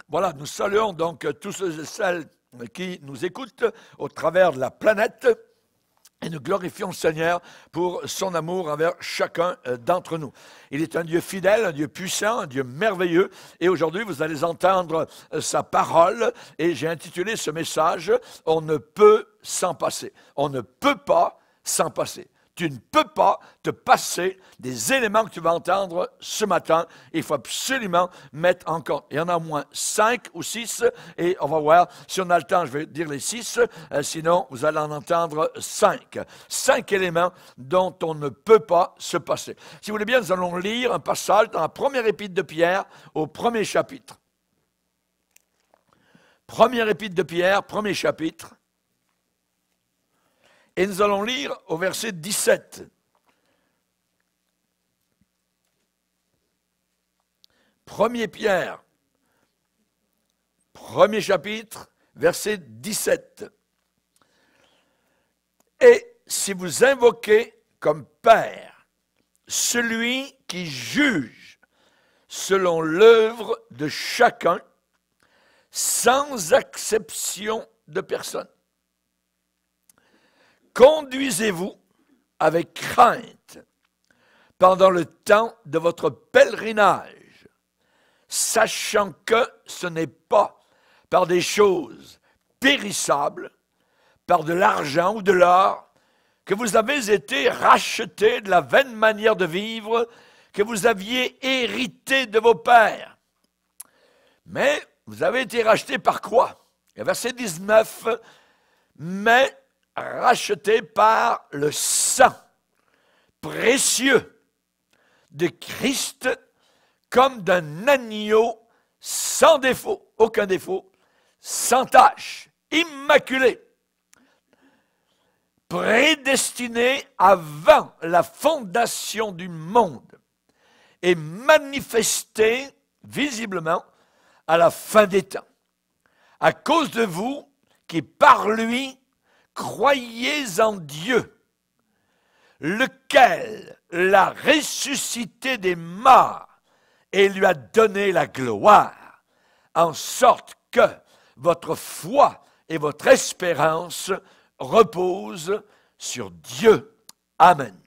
Voilà, nous saluons donc tous ceux et celles qui nous écoutent au travers de la planète et nous glorifions le Seigneur pour son amour envers chacun d'entre nous. Il est un Dieu fidèle, un Dieu puissant, un Dieu merveilleux et aujourd'hui vous allez entendre sa parole et j'ai intitulé ce message « On ne peut s'en passer ». On ne peut pas s'en passer. Tu ne peux pas te passer des éléments que tu vas entendre ce matin. Il faut absolument mettre en compte. Il y en a au moins 5 ou 6 et on va voir si on a le temps, je vais dire les 6. Sinon, vous allez en entendre 5. 5 éléments dont on ne peut pas se passer. Si vous voulez bien, nous allons lire un passage dans la première épître de Pierre au premier chapitre. Première épître de Pierre, premier chapitre. Et nous allons lire au verset 17. Premier Pierre, premier chapitre, verset 17. Et si vous invoquez comme Père celui qui juge selon l'œuvre de chacun, sans exception de personne, conduisez-vous avec crainte pendant le temps de votre pèlerinage, sachant que ce n'est pas par des choses périssables, par de l'argent ou de l'or, que vous avez été rachetés de la vaine manière de vivre que vous aviez hérité de vos pères. Mais vous avez été rachetés par quoi? Et verset 19, mais racheté par le sang précieux de Christ comme d'un agneau sans défaut, aucun défaut, sans tache, immaculé, prédestiné avant la fondation du monde et manifesté visiblement à la fin des temps, à cause de vous qui par lui croyez en Dieu, lequel l'a ressuscité des morts et lui a donné la gloire, en sorte que votre foi et votre espérance reposent sur Dieu. Amen.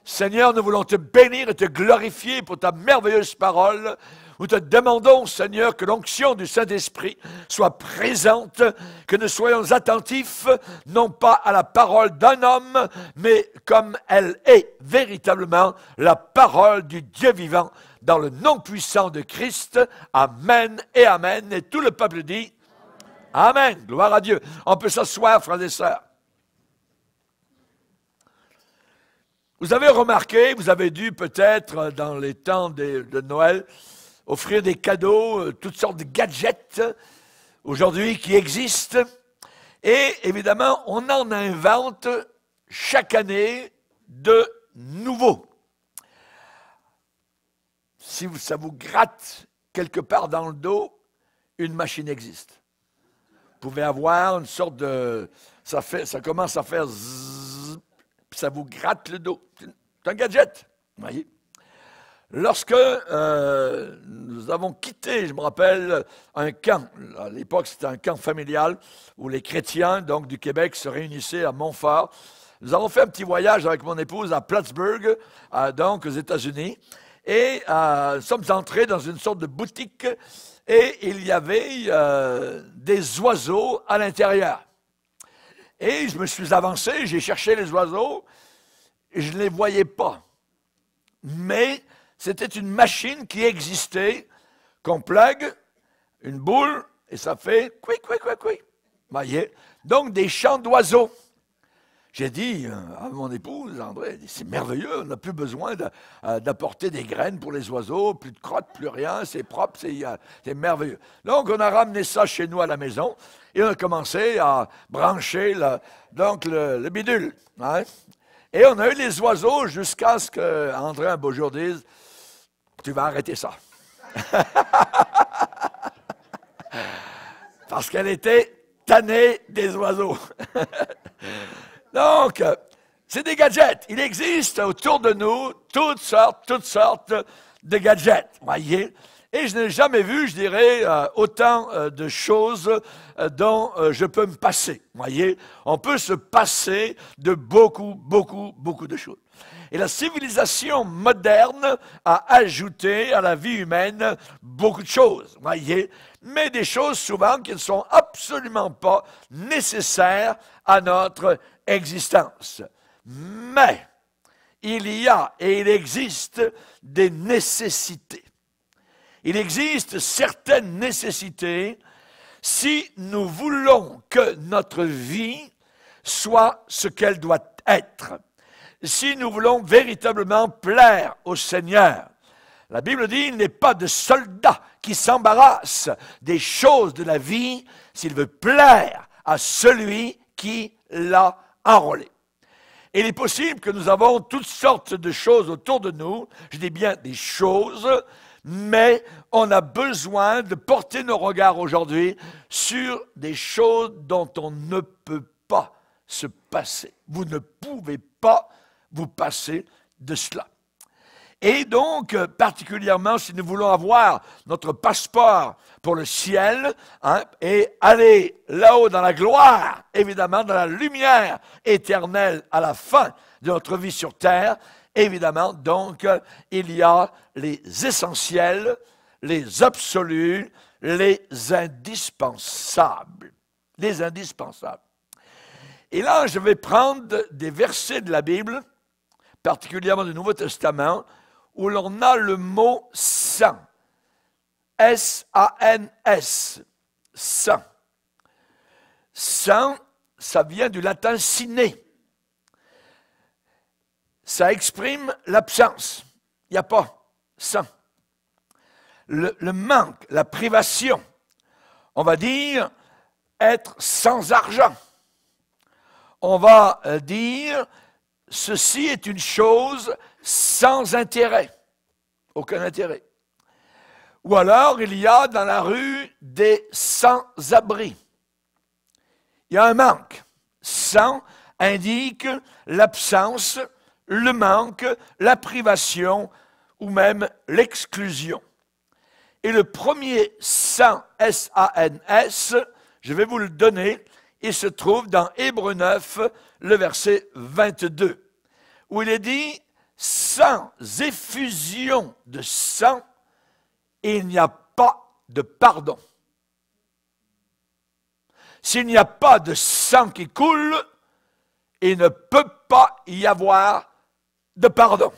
Seigneur, nous voulons te bénir et te glorifier pour ta merveilleuse parole. Nous te demandons, Seigneur, que l'onction du Saint-Esprit soit présente, que nous soyons attentifs, non pas à la parole d'un homme, mais comme elle est véritablement la parole du Dieu vivant, dans le nom puissant de Christ. Amen et Amen. Et tout le peuple dit Amen. Gloire à Dieu. On peut s'asseoir, frères et sœurs. Vous avez remarqué, vous avez dû peut-être, dans les temps de Noël, offrir des cadeaux, toutes sortes de gadgets aujourd'hui qui existent. Et évidemment, on en invente chaque année de nouveaux. Si ça vous gratte quelque part dans le dos, une machine existe. Vous pouvez avoir une sorte de... Ça commence à faire zzz, puis ça vous gratte le dos. C'est un gadget, vous voyez. Lorsque nous avons quitté, je me rappelle, un camp, à l'époque c'était un camp familial, où les chrétiens donc, du Québec se réunissaient à Montfort. Nous avons fait un petit voyage avec mon épouse à Plattsburgh, donc aux États-Unis, et nous sommes entrés dans une sorte de boutique, et il y avait des oiseaux à l'intérieur. Et je me suis avancé, j'ai cherché les oiseaux, et je ne les voyais pas. Mais c'était une machine qui existait, qu'on plug, une boule, et ça fait couic, couic, couic, couic. Voyez? Donc, des chants d'oiseaux. J'ai dit à mon épouse, André, c'est merveilleux, on n'a plus besoin d'apporter des graines pour les oiseaux, plus de crottes, plus rien, c'est propre, c'est merveilleux. Donc, on a ramené ça chez nous à la maison, et on a commencé à brancher le bidule. Hein? Et on a eu les oiseaux jusqu'à ce qu'André, un beau jour, dise « Tu vas arrêter ça. » Parce qu'elle était tannée des oiseaux. Donc, c'est des gadgets. Il existe autour de nous toutes sortes de gadgets, voyez. Et je n'ai jamais vu, je dirais, autant de choses dont je peux me passer. Vous voyez, on peut se passer de beaucoup de choses. Et la civilisation moderne a ajouté à la vie humaine beaucoup de choses, vous voyez, mais des choses souvent qui ne sont absolument pas nécessaires à notre existence. Mais il y a et il existe des nécessités. Il existe certaines nécessités si nous voulons que notre vie soit ce qu'elle doit être. Si nous voulons véritablement plaire au Seigneur. La Bible dit, il n'est pas de soldat qui s'embarrasse des choses de la vie s'il veut plaire à celui qui l'a enrôlé. Et il est possible que nous avons toutes sortes de choses autour de nous, je dis bien des choses, mais on a besoin de porter nos regards aujourd'hui sur des choses dont on ne peut pas se passer. Vous ne pouvez pas vous passer de cela. Et donc, particulièrement, si nous voulons avoir notre passeport pour le ciel, et aller là-haut dans la gloire, évidemment, dans la lumière éternelle à la fin de notre vie sur terre, évidemment, donc, il y a les essentiels, les absolus, les indispensables. Les indispensables. Et là, je vais prendre des versets de la Bible, particulièrement du Nouveau Testament, où l'on a le mot « saint ». S-A-N-S, saint. Saint, ça vient du latin « sine ». Ça exprime l'absence. Il n'y a pas saint. Le manque, la privation. On va dire être sans argent. On va dire ceci est une chose sans intérêt, aucun intérêt. Ou alors, il y a dans la rue des sans-abri. Il y a un manque. Sans indique l'absence, le manque, la privation ou même l'exclusion. Et le premier sans, S-A-N-S, je vais vous le donner, il se trouve dans Hébreux 9, le verset 22, où il est dit « Sans effusion de sang, il n'y a pas de pardon. » S'il n'y a pas de sang qui coule, il ne peut pas y avoir de pardon.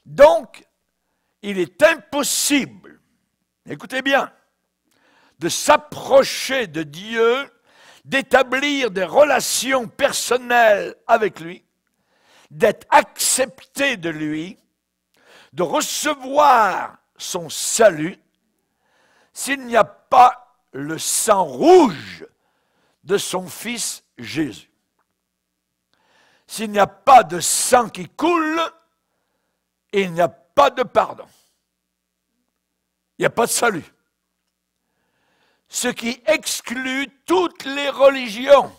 Donc, il est impossible, écoutez bien, de s'approcher de Dieu, d'établir des relations personnelles avec lui, d'être accepté de lui, de recevoir son salut, s'il n'y a pas le sang rouge de son Fils Jésus. S'il n'y a pas de sang qui coule, il n'y a pas de pardon. Il n'y a pas de salut. Ce qui exclut toutes les religions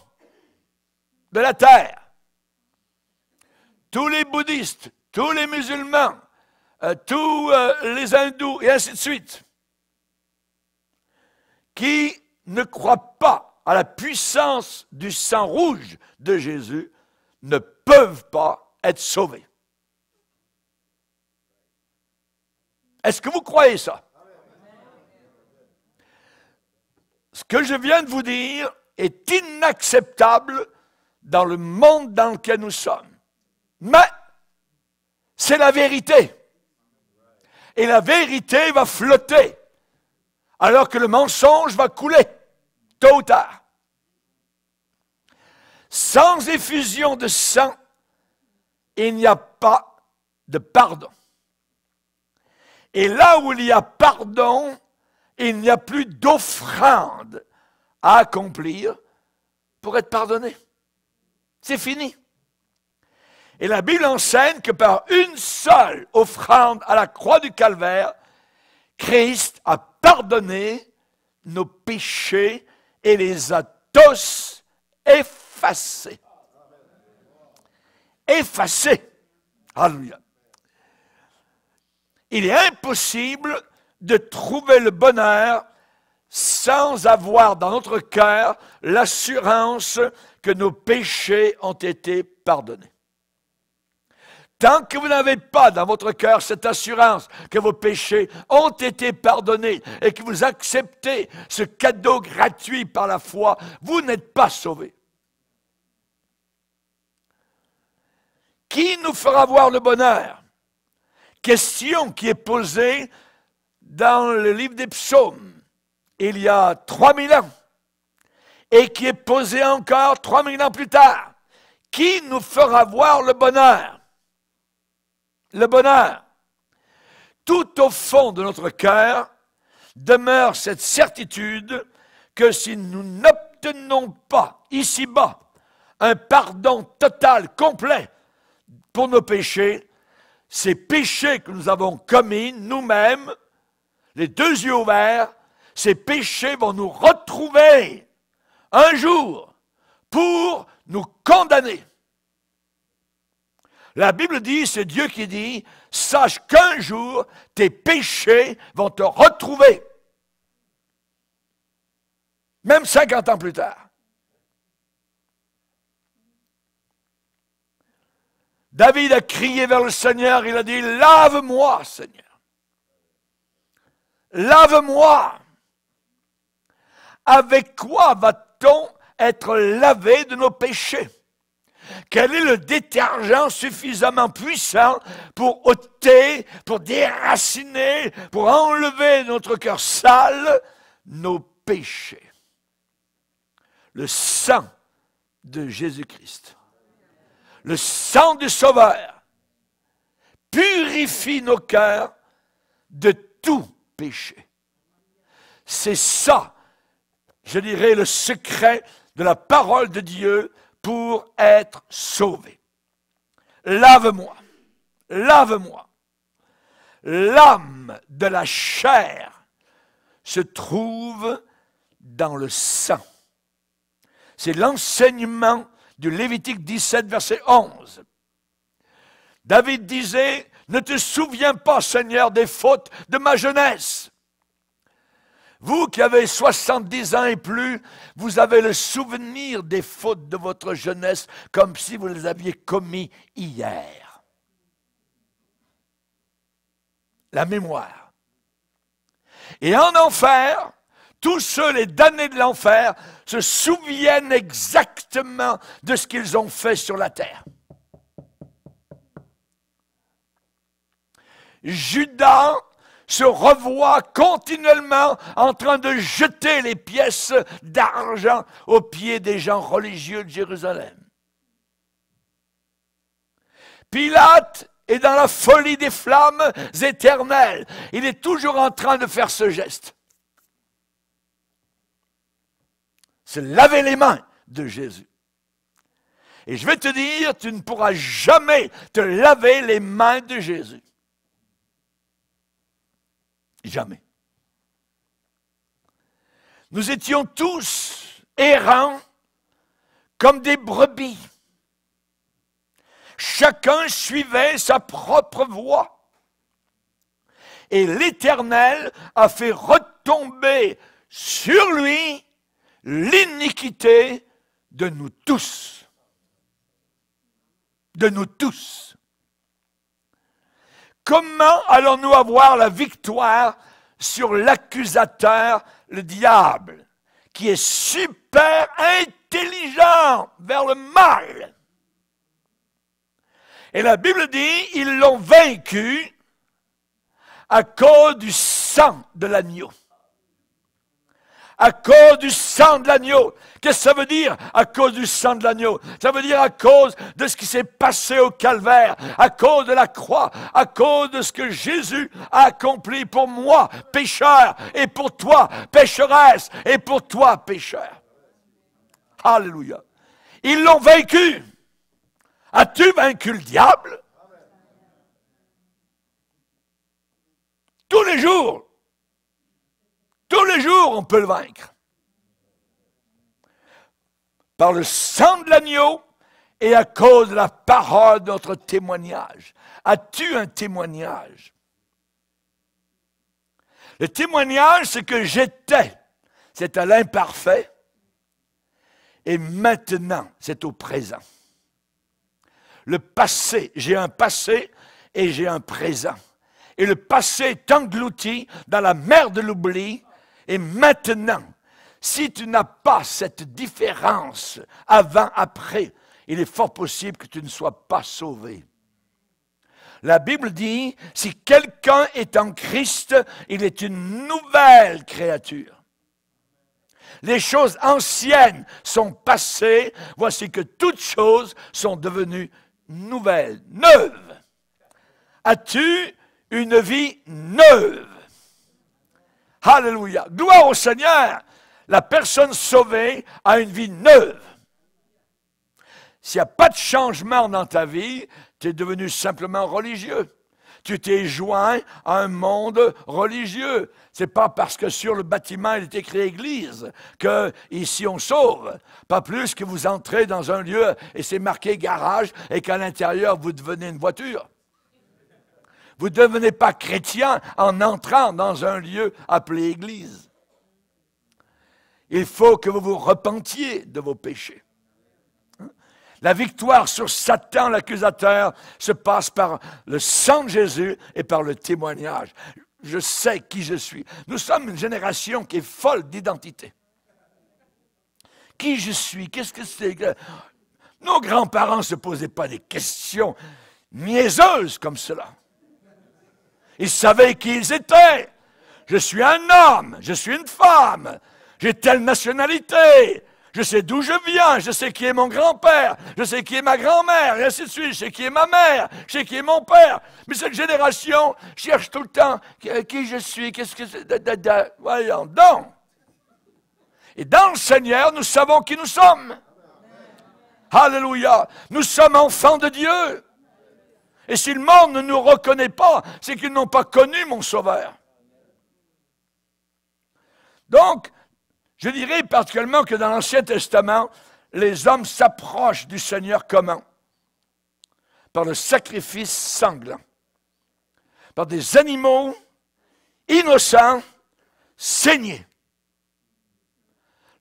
de la terre. Tous les bouddhistes, tous les musulmans, tous les hindous, et ainsi de suite, qui ne croient pas à la puissance du sang rouge de Jésus, ne peuvent pas être sauvés. Est-ce que vous croyez ça? Ce que je viens de vous dire est inacceptable dans le monde dans lequel nous sommes. Mais c'est la vérité. Et la vérité va flotter, alors que le mensonge va couler, tôt ou tard. Sans effusion de sang, il n'y a pas de pardon. Et là où il y a pardon, il n'y a plus d'offrande à accomplir pour être pardonné. C'est fini. Et la Bible enseigne que par une seule offrande à la croix du Calvaire, Christ a pardonné nos péchés et les a tous effacés. Effacés. Alléluia. il est impossible de trouver le bonheur sans avoir dans notre cœur l'assurance que nos péchés ont été pardonnés. Tant que vous n'avez pas dans votre cœur cette assurance que vos péchés ont été pardonnés et que vous acceptez ce cadeau gratuit par la foi, vous n'êtes pas sauvés. Qui nous fera voir le bonheur? Question qui est posée dans le livre des psaumes il y a 3000 ans et qui est posée encore 3000 ans plus tard. Qui nous fera voir le bonheur? Le bonheur. Tout au fond de notre cœur demeure cette certitude que si nous n'obtenons pas ici-bas un pardon total, complet pour nos péchés, ces péchés que nous avons commis nous-mêmes, les deux yeux ouverts, ces péchés vont nous retrouver un jour pour nous condamner. La Bible dit, c'est Dieu qui dit, sache qu'un jour, tes péchés vont te retrouver. Même 50 ans plus tard. David a crié vers le Seigneur, il a dit, lave-moi, Seigneur. Lave-moi. Avec quoi va-t-on être lavé de nos péchés? Quel est le détergent suffisamment puissant pour ôter, pour déraciner, pour enlever de notre cœur sale nos péchés? Le sang de Jésus-Christ. Le sang du Sauveur purifie nos cœurs de tout péché. C'est ça, je dirais, le secret de la parole de Dieu pour être sauvé. Lave-moi, lave-moi. L'âme de la chair se trouve dans le sang. C'est l'enseignement du Lévitique 17, verset 11. David disait, « Ne te souviens pas, Seigneur, des fautes de ma jeunesse. » Vous qui avez 70 ans et plus, vous avez le souvenir des fautes de votre jeunesse comme si vous les aviez commis hier. La mémoire. Et en enfer, tous ceux, les damnés de l'enfer, se souviennent exactement de ce qu'ils ont fait sur la terre. Judas se revoit continuellement en train de jeter les pièces d'argent aux pieds des gens religieux de Jérusalem. Pilate est dans la folie des flammes éternelles. Il est toujours en train de faire ce geste. C'est laver les mains de Jésus. Et je vais te dire, tu ne pourras jamais te laver les mains de Jésus. Jamais. Nous étions tous errants comme des brebis. Chacun suivait sa propre voie. Et l'Éternel a fait retomber sur lui l'iniquité de nous tous. De nous tous. Comment allons-nous avoir la victoire sur l'accusateur, le diable, qui est super intelligent vers le mal? Et la Bible dit, ils l'ont vaincu à cause du sang de l'agneau. À cause du sang de l'agneau. Qu'est-ce que ça veut dire, à cause du sang de l'agneau? Ça veut dire à cause de ce qui s'est passé au calvaire, à cause de la croix, à cause de ce que Jésus a accompli pour moi, pécheur, et pour toi, pécheresse, et pour toi, pécheur. Alléluia. Ils l'ont vaincu. As-tu vaincu le diable? Tous les jours. Tous les jours, on peut le vaincre. Par le sang de l'agneau et à cause de la parole de notre témoignage. As-tu un témoignage? Le témoignage, c'est que j'étais. C'est à l'imparfait. Et maintenant, c'est au présent. Le passé, j'ai un passé et j'ai un présent. Et le passé est englouti dans la mer de l'oubli. Et maintenant, si tu n'as pas cette différence avant-après, il est fort possible que tu ne sois pas sauvé. La Bible dit, si quelqu'un est en Christ, il est une nouvelle créature. Les choses anciennes sont passées, voici que toutes choses sont devenues nouvelles, neuves. As-tu une vie neuve? Alléluia. Gloire au Seigneur. La personne sauvée a une vie neuve. S'il n'y a pas de changement dans ta vie, tu es devenu simplement religieux. Tu t'es joint à un monde religieux. Ce n'est pas parce que sur le bâtiment il est écrit Église que ici on sauve. Pas plus que vous entrez dans un lieu et c'est marqué garage et qu'à l'intérieur vous devenez une voiture. Vous ne devenez pas chrétien en entrant dans un lieu appelé Église. Il faut que vous vous repentiez de vos péchés. La victoire sur Satan, l'accusateur, se passe par le sang de Jésus et par le témoignage. Je sais qui je suis. Nous sommes une génération qui est folle d'identité. Qui je suis? Qu'est-ce que c'est? Nos grands-parents ne se posaient pas des questions niaiseuses comme cela. Ils savaient qui ils étaient. Je suis un homme, je suis une femme, j'ai telle nationalité. Je sais d'où je viens, je sais qui est mon grand-père, je sais qui est ma grand-mère, et ainsi de suite, je sais qui est ma mère, je sais qui est mon père. Mais cette génération cherche tout le temps qui je suis, qu'est-ce que c'est, voyons donc. Et dans le Seigneur, nous savons qui nous sommes. Alléluia. Nous sommes enfants de Dieu. Et si le monde ne nous reconnaît pas, c'est qu'ils n'ont pas connu mon Sauveur. Donc, je dirais particulièrement que dans l'Ancien Testament, les hommes s'approchent du Seigneur comment? Par le sacrifice sanglant. Par des animaux innocents, saignés.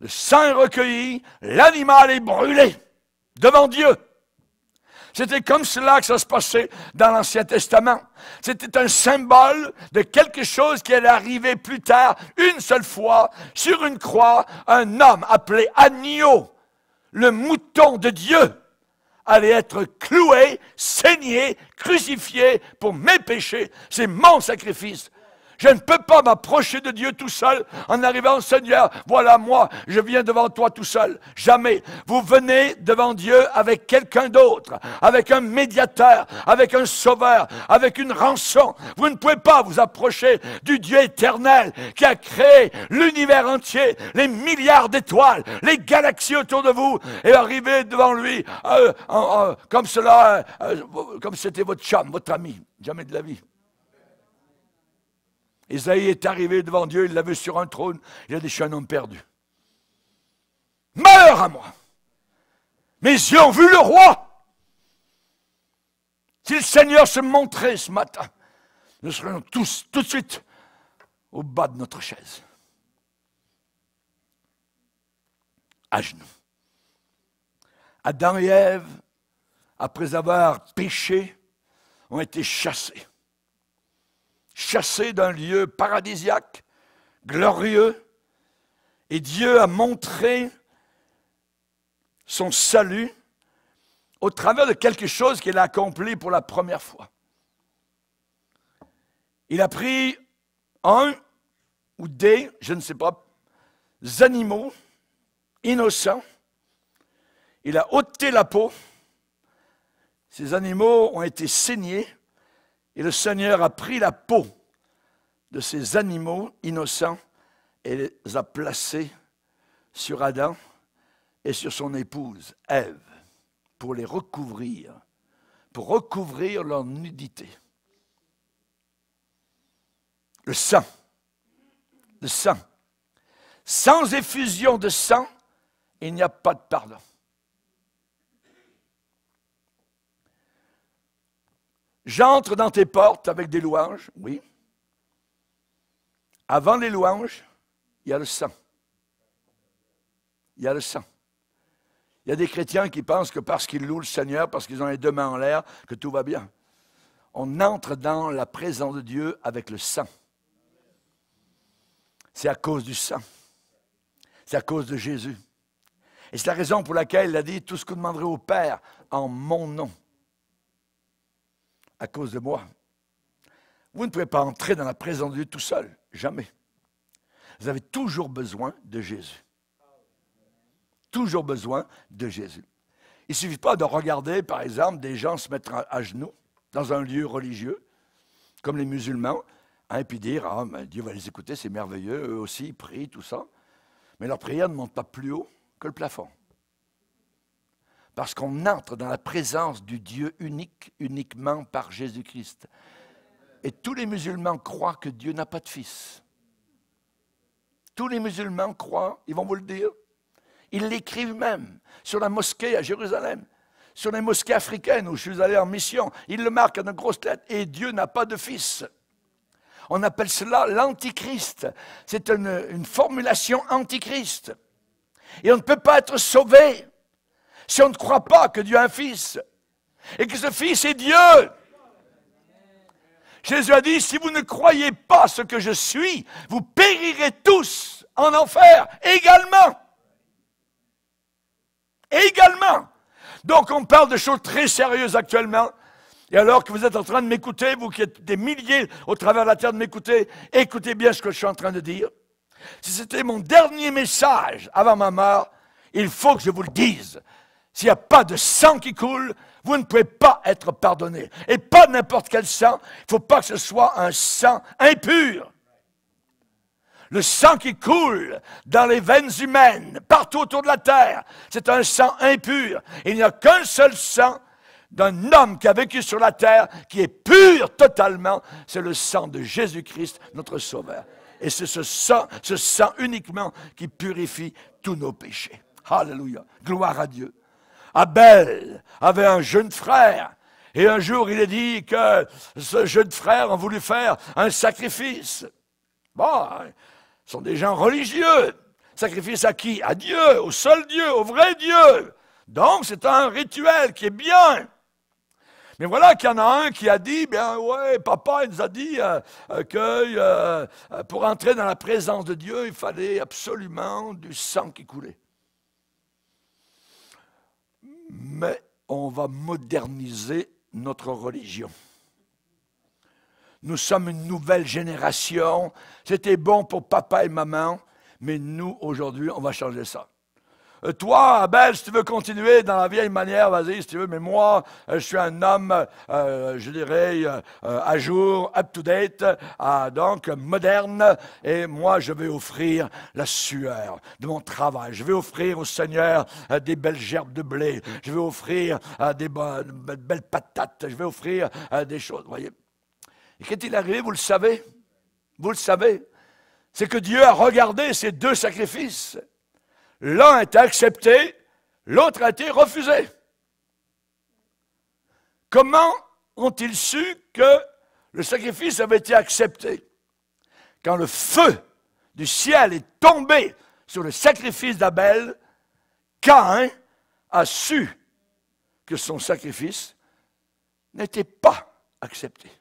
Le sang est recueilli, l'animal est brûlé devant Dieu. C'était comme cela que ça se passait dans l'Ancien Testament. C'était un symbole de quelque chose qui allait arriver plus tard, une seule fois, sur une croix, un homme appelé agneau, le mouton de Dieu, allait être cloué, saigné, crucifié pour mes péchés. C'est mon sacrifice. Je ne peux pas m'approcher de Dieu tout seul en arrivant au Seigneur. Voilà moi, je viens devant toi tout seul. Jamais. Vous venez devant Dieu avec quelqu'un d'autre, avec un médiateur, avec un sauveur, avec une rançon. Vous ne pouvez pas vous approcher du Dieu éternel qui a créé l'univers entier, les milliards d'étoiles, les galaxies autour de vous et arriver devant lui comme cela, comme c'était votre chum, votre ami. Jamais de la vie. Isaïe est arrivé devant Dieu, il l'a vu sur un trône, il a dit, je suis un homme perdu. Malheur à moi! Mes yeux ont vu le roi! Si le Seigneur se montrait ce matin, nous serions tous, tout de suite, au bas de notre chaise. À genoux. Adam et Ève, après avoir péché, ont été chassés. Chassés d'un lieu paradisiaque, glorieux, et Dieu a montré son salut au travers de quelque chose qu'il a accompli pour la première fois. Il a pris un ou des, je ne sais pas, animaux innocents, il a ôté la peau, ces animaux ont été saignés, et le Seigneur a pris la peau de ces animaux innocents et les a placés sur Adam et sur son épouse, Ève, pour les recouvrir, pour recouvrir leur nudité. Le sang. Sans effusion de sang, il n'y a pas de pardon. J'entre dans tes portes avec des louanges, oui. Avant les louanges, il y a le sang. Il y a le sang. Il y a des chrétiens qui pensent que parce qu'ils louent le Seigneur, parce qu'ils ont les deux mains en l'air, que tout va bien. On entre dans la présence de Dieu avec le sang. C'est à cause du sang. C'est à cause de Jésus. Et c'est la raison pour laquelle il a dit, tout ce que vous demanderez au Père en mon nom. À cause de moi. Vous ne pouvez pas entrer dans la présence de Dieu tout seul. Jamais. Vous avez toujours besoin de Jésus. Toujours besoin de Jésus. Il ne suffit pas de regarder, par exemple, des gens se mettre à genoux dans un lieu religieux, comme les musulmans, et puis dire, ah, mais Dieu va les écouter, c'est merveilleux, eux aussi, ils prient, tout ça. Mais leur prière ne monte pas plus haut que le plafond. Parce qu'on entre dans la présence du Dieu unique, uniquement par Jésus-Christ. Et tous les musulmans croient que Dieu n'a pas de fils. Tous les musulmans croient, ils vont vous le dire. Ils l'écrivent même sur la mosquée à Jérusalem, sur les mosquées africaines où je suis allé en mission. Ils le marquent en grosses lettres. Et Dieu n'a pas de fils. On appelle cela l'antichrist. C'est une formulation antichrist. Et on ne peut pas être sauvé si on ne croit pas que Dieu a un fils. Et que ce fils est Dieu. Jésus a dit, si vous ne croyez pas ce que je suis, vous périrez tous en enfer également. Également. Donc on parle de choses très sérieuses actuellement. Et alors que vous êtes en train de m'écouter, vous qui êtes des milliers au travers de la terre de m'écouter, écoutez bien ce que je suis en train de dire. Si c'était mon dernier message avant ma mort, il faut que je vous le dise. S'il n'y a pas de sang qui coule, vous ne pouvez pas être pardonné. Et pas n'importe quel sang. Il ne faut pas que ce soit un sang impur. Le sang qui coule dans les veines humaines, partout autour de la terre, c'est un sang impur. Et il n'y a qu'un seul sang d'un homme qui a vécu sur la terre, qui est pur totalement, c'est le sang de Jésus-Christ, notre Sauveur. Et c'est ce sang uniquement qui purifie tous nos péchés. Alléluia. Gloire à Dieu. Abel avait un jeune frère. Et un jour, il a dit que ce jeune frère a voulu faire un sacrifice. Bon, ce sont des gens religieux. Sacrifice à qui? À Dieu, au seul Dieu, au vrai Dieu. Donc, c'est un rituel qui est bien. Mais voilà qu'il y en a un qui a dit, bien ouais, papa, il nous a dit que pour entrer dans la présence de Dieu, il fallait absolument du sang qui coulait. Mais on va moderniser notre religion. Nous sommes une nouvelle génération. C'était bon pour papa et maman, mais nous, aujourd'hui, on va changer ça. Toi, Abel, si tu veux continuer dans la vieille manière, vas-y, si tu veux, mais moi, je suis un homme, je dirais, à jour, up-to-date, donc moderne, et moi, je vais offrir la sueur de mon travail. Je vais offrir au Seigneur des belles gerbes de blé. Je vais offrir des belles patates. Je vais offrir des choses, vous voyez. Et quand il est arrivé, vous le savez, c'est que Dieu a regardé ces deux sacrifices. L'un a été accepté, l'autre a été refusé. Comment ont-ils su que le sacrifice avait été accepté? Quand le feu du ciel est tombé sur le sacrifice d'Abel, Caïn a su que son sacrifice n'était pas accepté.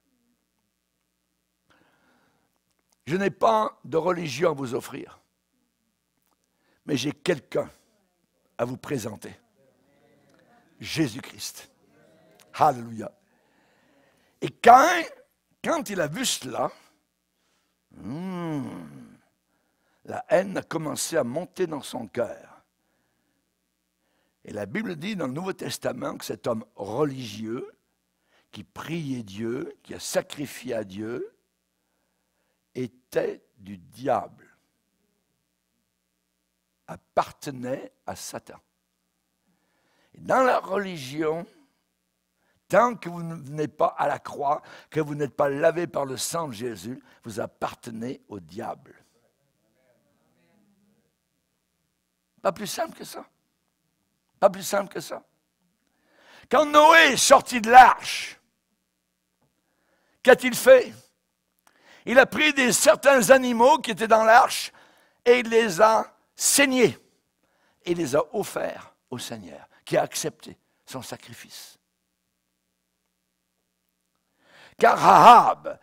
Je n'ai pas de religion à vous offrir. Mais j'ai quelqu'un à vous présenter. Jésus-Christ. Alléluia. Et quand il a vu cela, la haine a commencé à monter dans son cœur. Et la Bible dit dans le Nouveau Testament que cet homme religieux, qui priait Dieu, qui a sacrifié à Dieu, était du diable. Appartenait à Satan. Et dans la religion, tant que vous ne venez pas à la croix, que vous n'êtes pas lavé par le sang de Jésus, vous appartenez au diable. Pas plus simple que ça. Pas plus simple que ça. Quand Noé est sorti de l'arche, qu'a-t-il fait? il a pris certains animaux qui étaient dans l'arche et il les a saignés. Et il les a offerts au Seigneur, qui a accepté son sacrifice. Car Rahab,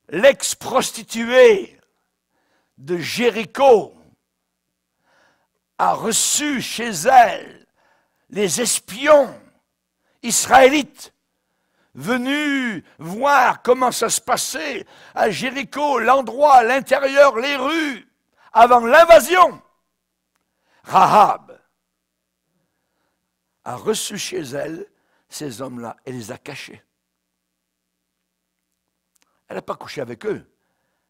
l'ex-prostituée de Jéricho, a reçu chez elle les espions israélites venus voir comment ça se passait à Jéricho, l'endroit, l'intérieur, les rues, avant l'invasion. Rahab a reçu chez elle ces hommes-là et les a cachés. Elle n'a pas couché avec eux,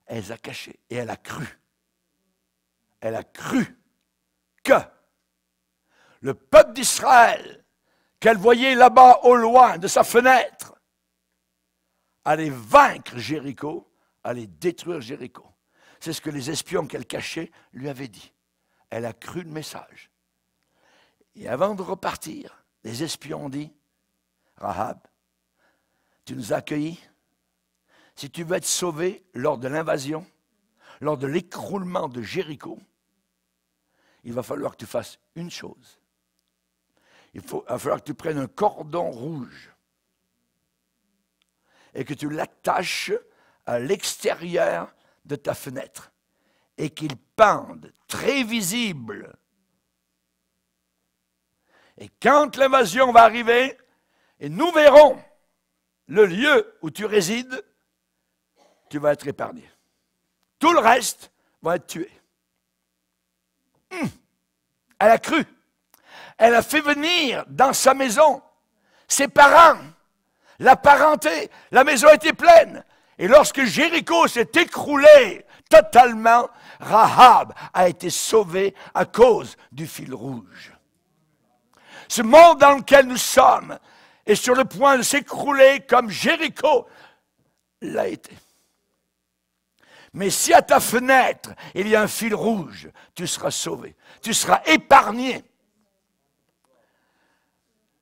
elle les a cachés et elle a cru. Elle a cru que le peuple d'Israël, qu'elle voyait là-bas au loin de sa fenêtre, allait vaincre Jéricho, allait détruire Jéricho. C'est ce que les espions qu'elle cachait lui avaient dit. Elle a cru le message. Et avant de repartir, les espions ont dit, Rahab, tu nous as accueillis. Si tu veux être sauvé lors de l'invasion, lors de l'écroulement de Jéricho, il va falloir que tu fasses une chose. Il va falloir que tu prennes un cordon rouge et que tu l'attaches à l'extérieur de ta fenêtre et qu'il pende très visible. Et quand l'invasion va arriver, et nous verrons le lieu où tu résides, tu vas être épargné. Tout le reste va être tué. Elle a cru. Elle a fait venir dans sa maison ses parents, la parenté. La maison était pleine. Et lorsque Jéricho s'est écroulé totalement, Rahab a été sauvée à cause du fil rouge. Ce monde dans lequel nous sommes est sur le point de s'écrouler comme Jéricho l'a été. Mais si à ta fenêtre, il y a un fil rouge, tu seras sauvé. Tu seras épargné.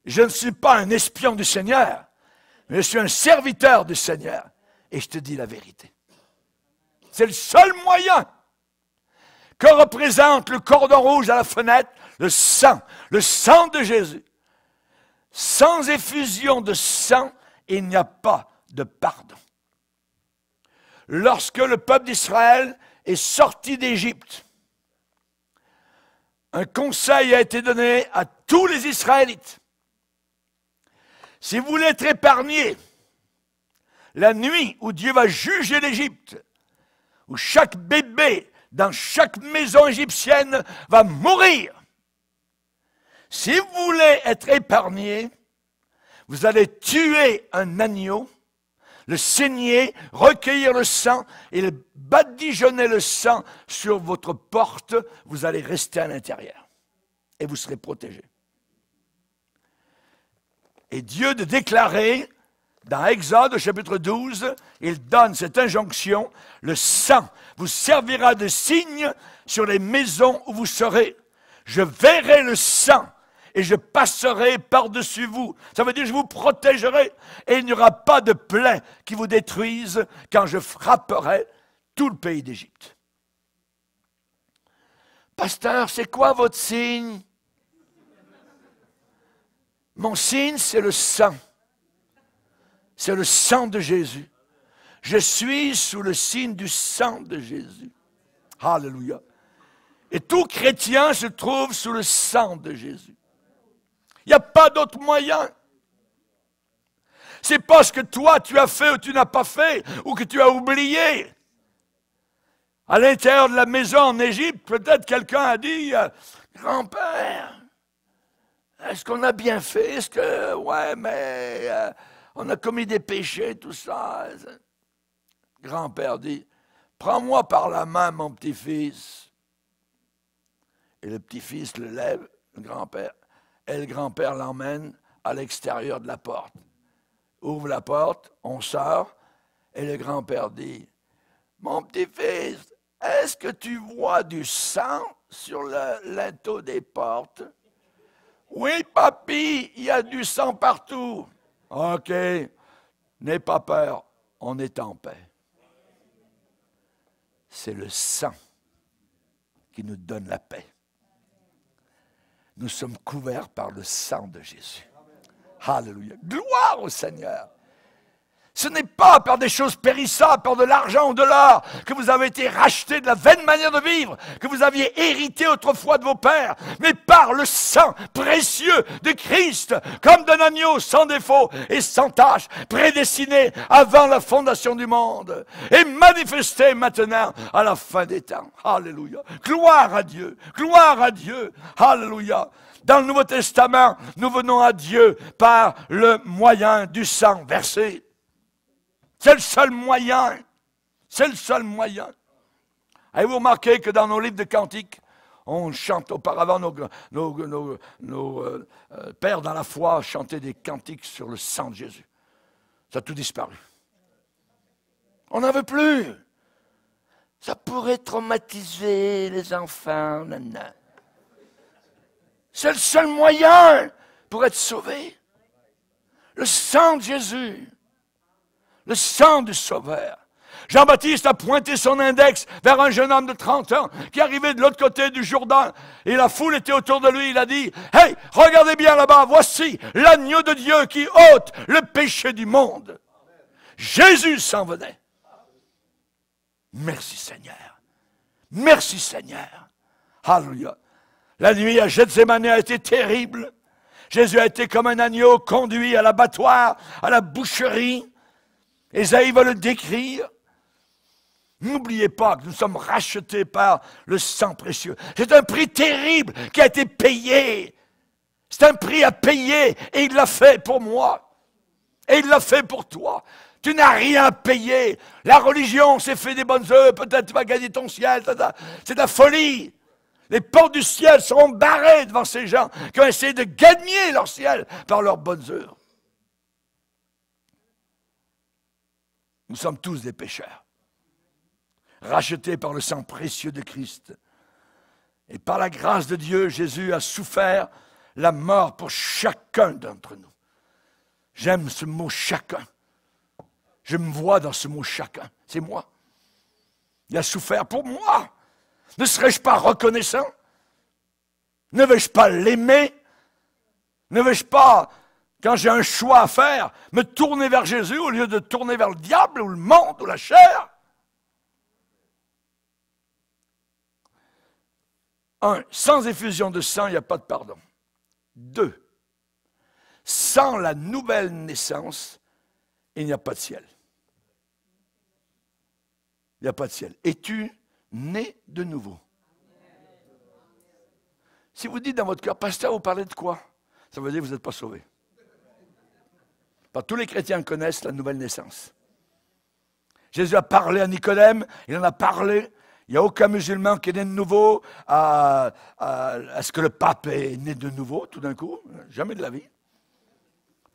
Je ne suis pas un espion du Seigneur, mais je suis un serviteur du Seigneur. Et je te dis la vérité. C'est le seul moyen que représente le cordon rouge à la fenêtre, le sang de Jésus. Sans effusion de sang, il n'y a pas de pardon. Lorsque le peuple d'Israël est sorti d'Égypte, un conseil a été donné à tous les Israélites. Si vous voulez être épargnés, la nuit où Dieu va juger l'Égypte, où chaque bébé dans chaque maison égyptienne va mourir, si vous voulez être épargnés, vous allez tuer un agneau, le saigner, recueillir le sang et badigeonner le sang sur votre porte, vous allez rester à l'intérieur et vous serez protégés. Et Dieu de déclarer, dans Exode chapitre 12, il donne cette injonction, le sang vous servira de signe sur les maisons où vous serez. Je verrai le sang et je passerai par-dessus vous. Ça veut dire que je vous protégerai et il n'y aura pas de plaie qui vous détruise quand je frapperai tout le pays d'Égypte. Pasteur, c'est quoi votre signe? Mon signe, c'est le sang. C'est le sang de Jésus. Je suis sous le signe du sang de Jésus. Alléluia. Et tout chrétien se trouve sous le sang de Jésus. Il n'y a pas d'autre moyen. C'est pas ce que toi tu as fait ou tu n'as pas fait, ou que tu as oublié. À l'intérieur de la maison en Égypte, peut-être quelqu'un a dit, grand-père, est-ce qu'on a bien fait? Est-ce que, ouais, mais on a commis des péchés, tout ça. Grand-père dit, prends-moi par la main, mon petit-fils. Et le petit-fils le lève, le grand-père. Et le grand-père l'emmène à l'extérieur de la porte. Ouvre la porte, on sort, et le grand-père dit, mon petit-fils, est-ce que tu vois du sang sur le linteau des portes? Oui, papy, il y a du sang partout. OK, n'aie pas peur, on est en paix. c'est le sang qui nous donne la paix. Nous sommes couverts par le sang de Jésus. Alléluia. Gloire au Seigneur. Ce n'est pas par des choses périssables, par de l'argent ou de l'or, que vous avez été rachetés de la vaine manière de vivre, que vous aviez hérité autrefois de vos pères, mais par le sang précieux de Christ, comme d'un agneau sans défaut et sans tache, prédestiné avant la fondation du monde, et manifesté maintenant à la fin des temps. Alléluia. Gloire à Dieu. Gloire à Dieu. Alléluia. Dans le Nouveau Testament, nous venons à Dieu par le moyen du sang versé. C'est le seul moyen. C'est le seul moyen. Avez-vous remarqué que dans nos livres de cantiques, on chante auparavant, nos pères dans la foi chantaient des cantiques sur le sang de Jésus. Ça a tout disparu. On n'en veut plus. Ça pourrait traumatiser les enfants. Nanana. C'est le seul moyen pour être sauvé. Le sang de Jésus. Le sang du Sauveur. Jean-Baptiste a pointé son index vers un jeune homme de 30 ans qui arrivait de l'autre côté du Jourdain et la foule était autour de lui. Il a dit, « Hey, regardez bien là-bas, voici l'agneau de Dieu qui ôte le péché du monde. » Jésus s'en venait. Merci Seigneur. Merci Seigneur. Alléluia. La nuit à Gethsémani a été terrible. Jésus a été comme un agneau conduit à l'abattoir, à la boucherie. Ésaïe va le décrire. N'oubliez pas que nous sommes rachetés par le sang précieux. C'est un prix terrible qui a été payé. C'est un prix à payer et il l'a fait pour moi. Et il l'a fait pour toi. Tu n'as rien à payer. La religion s'est fait des bonnes œuvres. Peut-être tu vas gagner ton ciel. C'est de la folie. Les portes du ciel seront barrées devant ces gens qui ont essayé de gagner leur ciel par leurs bonnes œuvres. Nous sommes tous des pécheurs, rachetés par le sang précieux de Christ. Et par la grâce de Dieu, Jésus a souffert la mort pour chacun d'entre nous. J'aime ce mot « chacun ». Je me vois dans ce mot « chacun ». C'est moi. Il a souffert pour moi. Ne serais-je pas reconnaissant? Ne vais-je pas l'aimer? Ne vais-je pas... Quand j'ai un choix à faire, me tourner vers Jésus au lieu de tourner vers le diable ou le monde ou la chair. 1. Sans effusion de sang, il n'y a pas de pardon. 2. Sans la nouvelle naissance, il n'y a pas de ciel. Il n'y a pas de ciel. Es-tu né de nouveau? Si vous dites dans votre cœur, pasteur, vous parlez de quoi? Ça veut dire que vous n'êtes pas sauvé. Tous les chrétiens connaissent la nouvelle naissance. Jésus a parlé à Nicodème, il en a parlé. Il n'y a aucun musulman qui est né de nouveau. Est-ce que le pape est né de nouveau tout d'un coup? Jamais de la vie.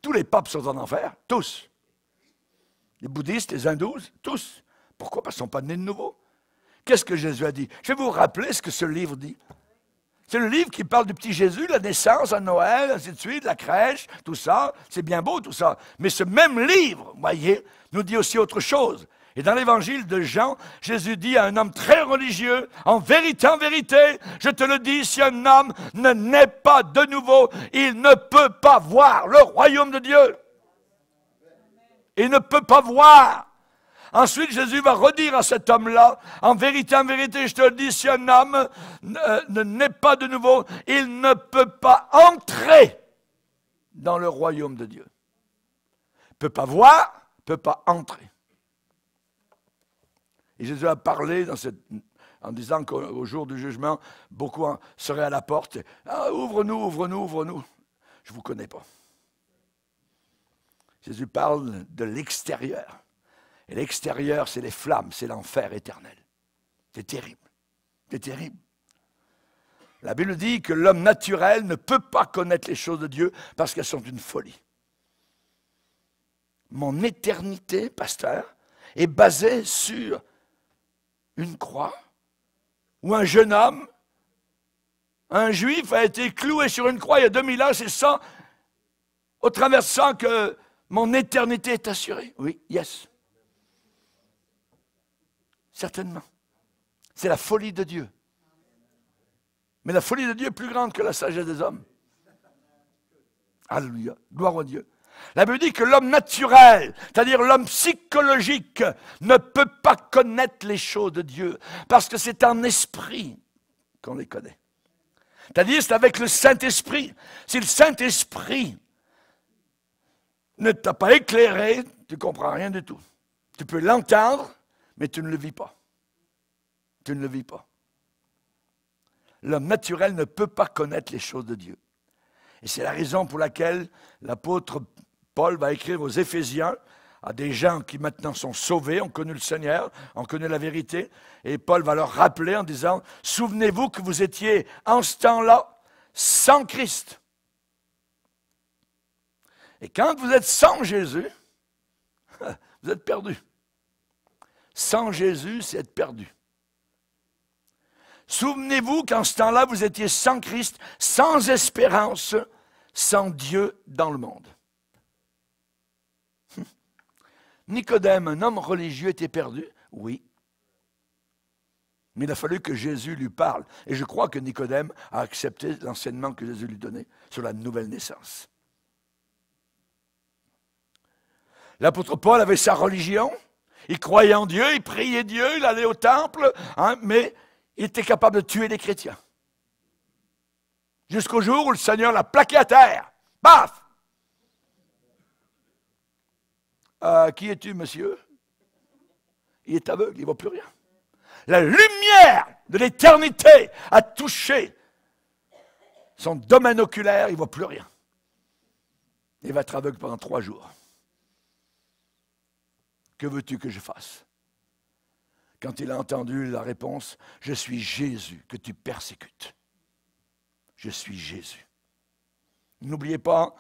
Tous les papes sont en enfer, tous. Les bouddhistes, les hindous, tous. Pourquoi? Parce qu'ils ne sont pas nés de nouveau. Qu'est-ce que Jésus a dit? Je vais vous rappeler ce que ce livre dit. C'est le livre qui parle du petit Jésus, la naissance à Noël, ainsi de suite, la crèche, tout ça. C'est bien beau tout ça. Mais ce même livre, voyez, nous dit aussi autre chose. Et dans l'évangile de Jean, Jésus dit à un homme très religieux, en vérité, je te le dis, si un homme ne naît pas de nouveau, il ne peut pas voir le royaume de Dieu. Il ne peut pas voir. Ensuite, Jésus va redire à cet homme-là, en vérité, je te le dis, si un homme ne naît pas de nouveau, il ne peut pas entrer dans le royaume de Dieu. Il ne peut pas voir, il ne peut pas entrer. Et Jésus a parlé en disant qu'au jour du jugement, beaucoup seraient à la porte. Ah, ouvre-nous. Je ne vous connais pas. Jésus parle de l'extérieur. Et l'extérieur, c'est les flammes, c'est l'enfer éternel. C'est terrible. C'est terrible. La Bible dit que l'homme naturel ne peut pas connaître les choses de Dieu parce qu'elles sont une folie. Mon éternité, pasteur, est basée sur une croix où un jeune homme, un juif, a été cloué sur une croix il y a 2000 ans. C'est ça, au travers de ça, que mon éternité est assurée. Oui, yes. Certainement. C'est la folie de Dieu. Mais la folie de Dieu est plus grande que la sagesse des hommes. Alléluia. Gloire à Dieu. La Bible dit que l'homme naturel, c'est-à-dire l'homme psychologique, ne peut pas connaître les choses de Dieu, parce que c'est en esprit qu'on les connaît. C'est-à-dire c'est avec le Saint-Esprit. Si le Saint-Esprit ne t'a pas éclairé, tu ne comprends rien du tout. Tu peux l'entendre, mais tu ne le vis pas. Tu ne le vis pas. L'homme naturel ne peut pas connaître les choses de Dieu. Et c'est la raison pour laquelle l'apôtre Paul va écrire aux Éphésiens, à des gens qui maintenant sont sauvés, ont connu le Seigneur, ont connu la vérité, et Paul va leur rappeler en disant, « Souvenez-vous que vous étiez en ce temps-là sans Christ. » Et quand vous êtes sans Jésus, vous êtes perdu. Sans Jésus, c'est être perdu. Souvenez-vous qu'en ce temps-là, vous étiez sans Christ, sans espérance, sans Dieu dans le monde. Nicodème, un homme religieux, était perdu? Oui. Mais il a fallu que Jésus lui parle. Et je crois que Nicodème a accepté l'enseignement que Jésus lui donnait sur la nouvelle naissance. L'apôtre Paul avait sa religion. Il croyait en Dieu, il priait Dieu, il allait au temple, mais il était capable de tuer les chrétiens. Jusqu'au jour où le Seigneur l'a plaqué à terre. Paf! Qui es-tu, monsieur? Il est aveugle, il ne voit plus rien. La lumière de l'éternité a touché son domaine oculaire, il ne voit plus rien. Il va être aveugle pendant 3 jours. Que veux-tu que je fasse? Quand il a entendu la réponse, « Je suis Jésus que tu persécutes. Je suis Jésus. » N'oubliez pas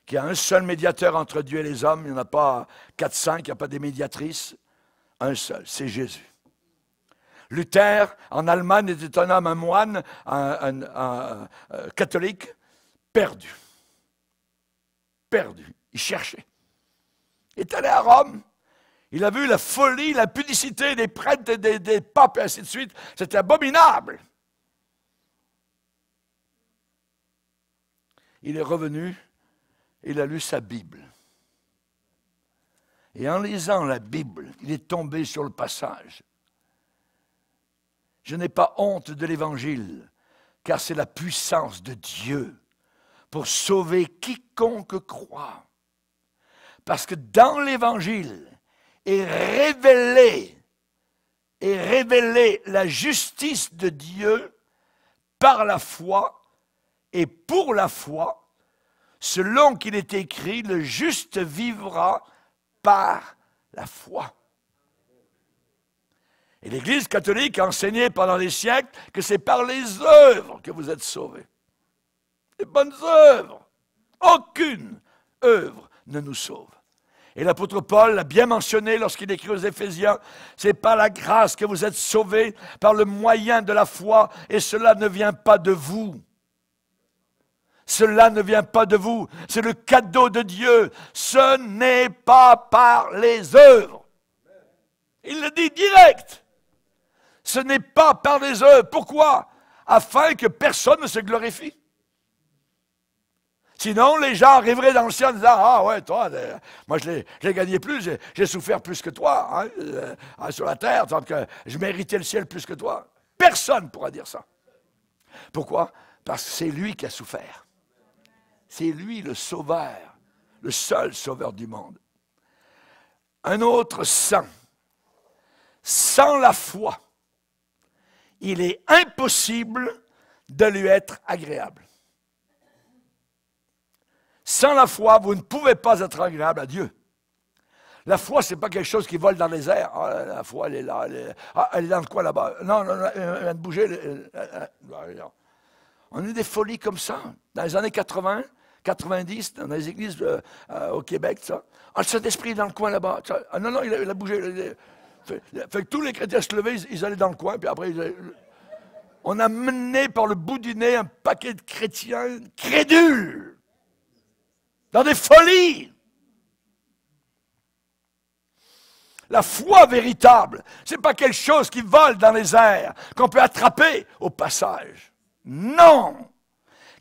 qu'il y a un seul médiateur entre Dieu et les hommes. Il n'y en a pas 4, 5, il n'y a pas des médiatrices. Un seul, c'est Jésus. Luther, en Allemagne, était un homme, un moine, un catholique, perdu. Perdu. Il cherchait. Il est allé à Rome. Il a vu la folie, la pudicité des prêtres, des papes, et ainsi de suite. C'était abominable. Il est revenu, il a lu sa Bible. Et en lisant la Bible, il est tombé sur le passage. Je n'ai pas honte de l'Évangile, car c'est la puissance de Dieu pour sauver quiconque croit. Parce que dans l'Évangile, est révélée la justice de Dieu par la foi et pour la foi, selon qu'il est écrit, le juste vivra par la foi. Et l'Église catholique a enseigné pendant des siècles que c'est par les œuvres que vous êtes sauvés. Les bonnes œuvres. Aucune œuvre ne nous sauve. Et l'apôtre Paul l'a bien mentionné lorsqu'il écrit aux Éphésiens, c'est par la grâce que vous êtes sauvés, par le moyen de la foi, et cela ne vient pas de vous. Cela ne vient pas de vous, c'est le cadeau de Dieu. Ce n'est pas par les œuvres. Il le dit direct. Ce n'est pas par les œuvres. Pourquoi? Afin que personne ne se glorifie. Sinon, les gens arriveraient dans le ciel en disant « Ah ouais, toi, moi je l'ai gagné plus, j'ai souffert plus que toi sur la terre, tant que je méritais le ciel plus que toi. » Personne ne pourra dire ça. Pourquoi? Parce que c'est lui qui a souffert. C'est lui le sauveur, le seul sauveur du monde. Un autre sang. Sans la foi, il est impossible de lui être agréable. Sans la foi, vous ne pouvez pas être agréable à Dieu. La foi, ce n'est pas quelque chose qui vole dans les airs. Ah, la foi, elle est là. Elle est dans le coin là-bas. Non, elle vient de bouger. On a des folies comme ça. Dans les années 80, 90, dans les églises au Québec, ça. Ah, le Saint-Esprit est dans le coin là-bas. Ah, non, il a bougé. Fait que tous les chrétiens se levaient, ils allaient dans le coin, puis après, on a mené par le bout du nez un paquet de chrétiens crédules. Dans des folies. La foi véritable, ce n'est pas quelque chose qui vole dans les airs, qu'on peut attraper au passage. Non!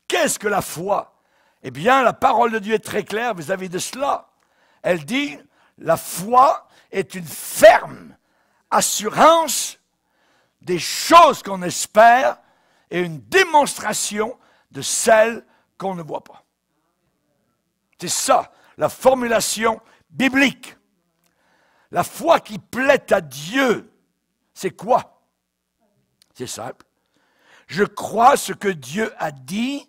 Qu'est-ce que la foi? Eh bien, la parole de Dieu est très claire vis-à-vis de cela. Elle dit, la foi est une ferme assurance des choses qu'on espère et une démonstration de celles qu'on ne voit pas. C'est ça, la formulation biblique. La foi qui plaît à Dieu, c'est quoi? C'est simple. Je crois ce que Dieu a dit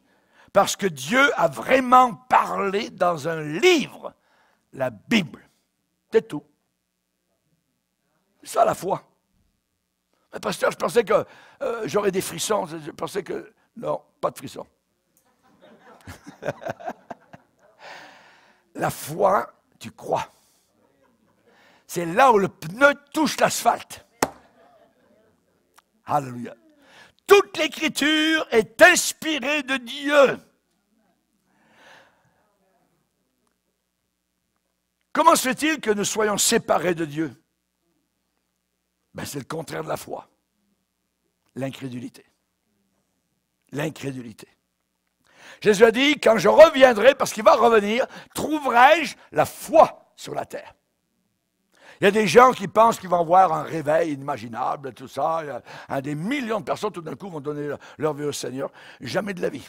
parce que Dieu a vraiment parlé dans un livre, la Bible. C'est tout. C'est ça la foi. Mais pasteur, je pensais que j'aurais des frissons. Je pensais que... Non, pas de frissons. La foi, tu crois. C'est là où le pneu touche l'asphalte. Alléluia. Toute l'écriture est inspirée de Dieu. Comment se fait-il que nous soyons séparés de Dieu? Ben, c'est le contraire de la foi. L'incrédulité. L'incrédulité. Jésus a dit, quand je reviendrai, parce qu'il va revenir, trouverai-je la foi sur la terre? Il y a des gens qui pensent qu'ils vont voir un réveil inimaginable, tout ça. Des millions de personnes, tout d'un coup, vont donner leur vie au Seigneur. Jamais de la vie.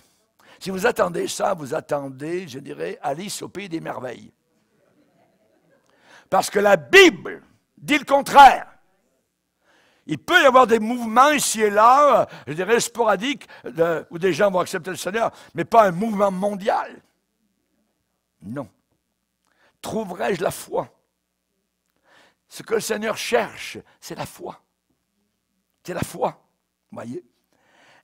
Si vous attendez ça, vous attendez, je dirais, Alice au pays des merveilles. Parce que la Bible dit le contraire. Il peut y avoir des mouvements ici et là, je dirais sporadiques, où des gens vont accepter le Seigneur, mais pas un mouvement mondial. Non. Trouverai-je la foi? Ce que le Seigneur cherche, c'est la foi. C'est la foi. Vous voyez?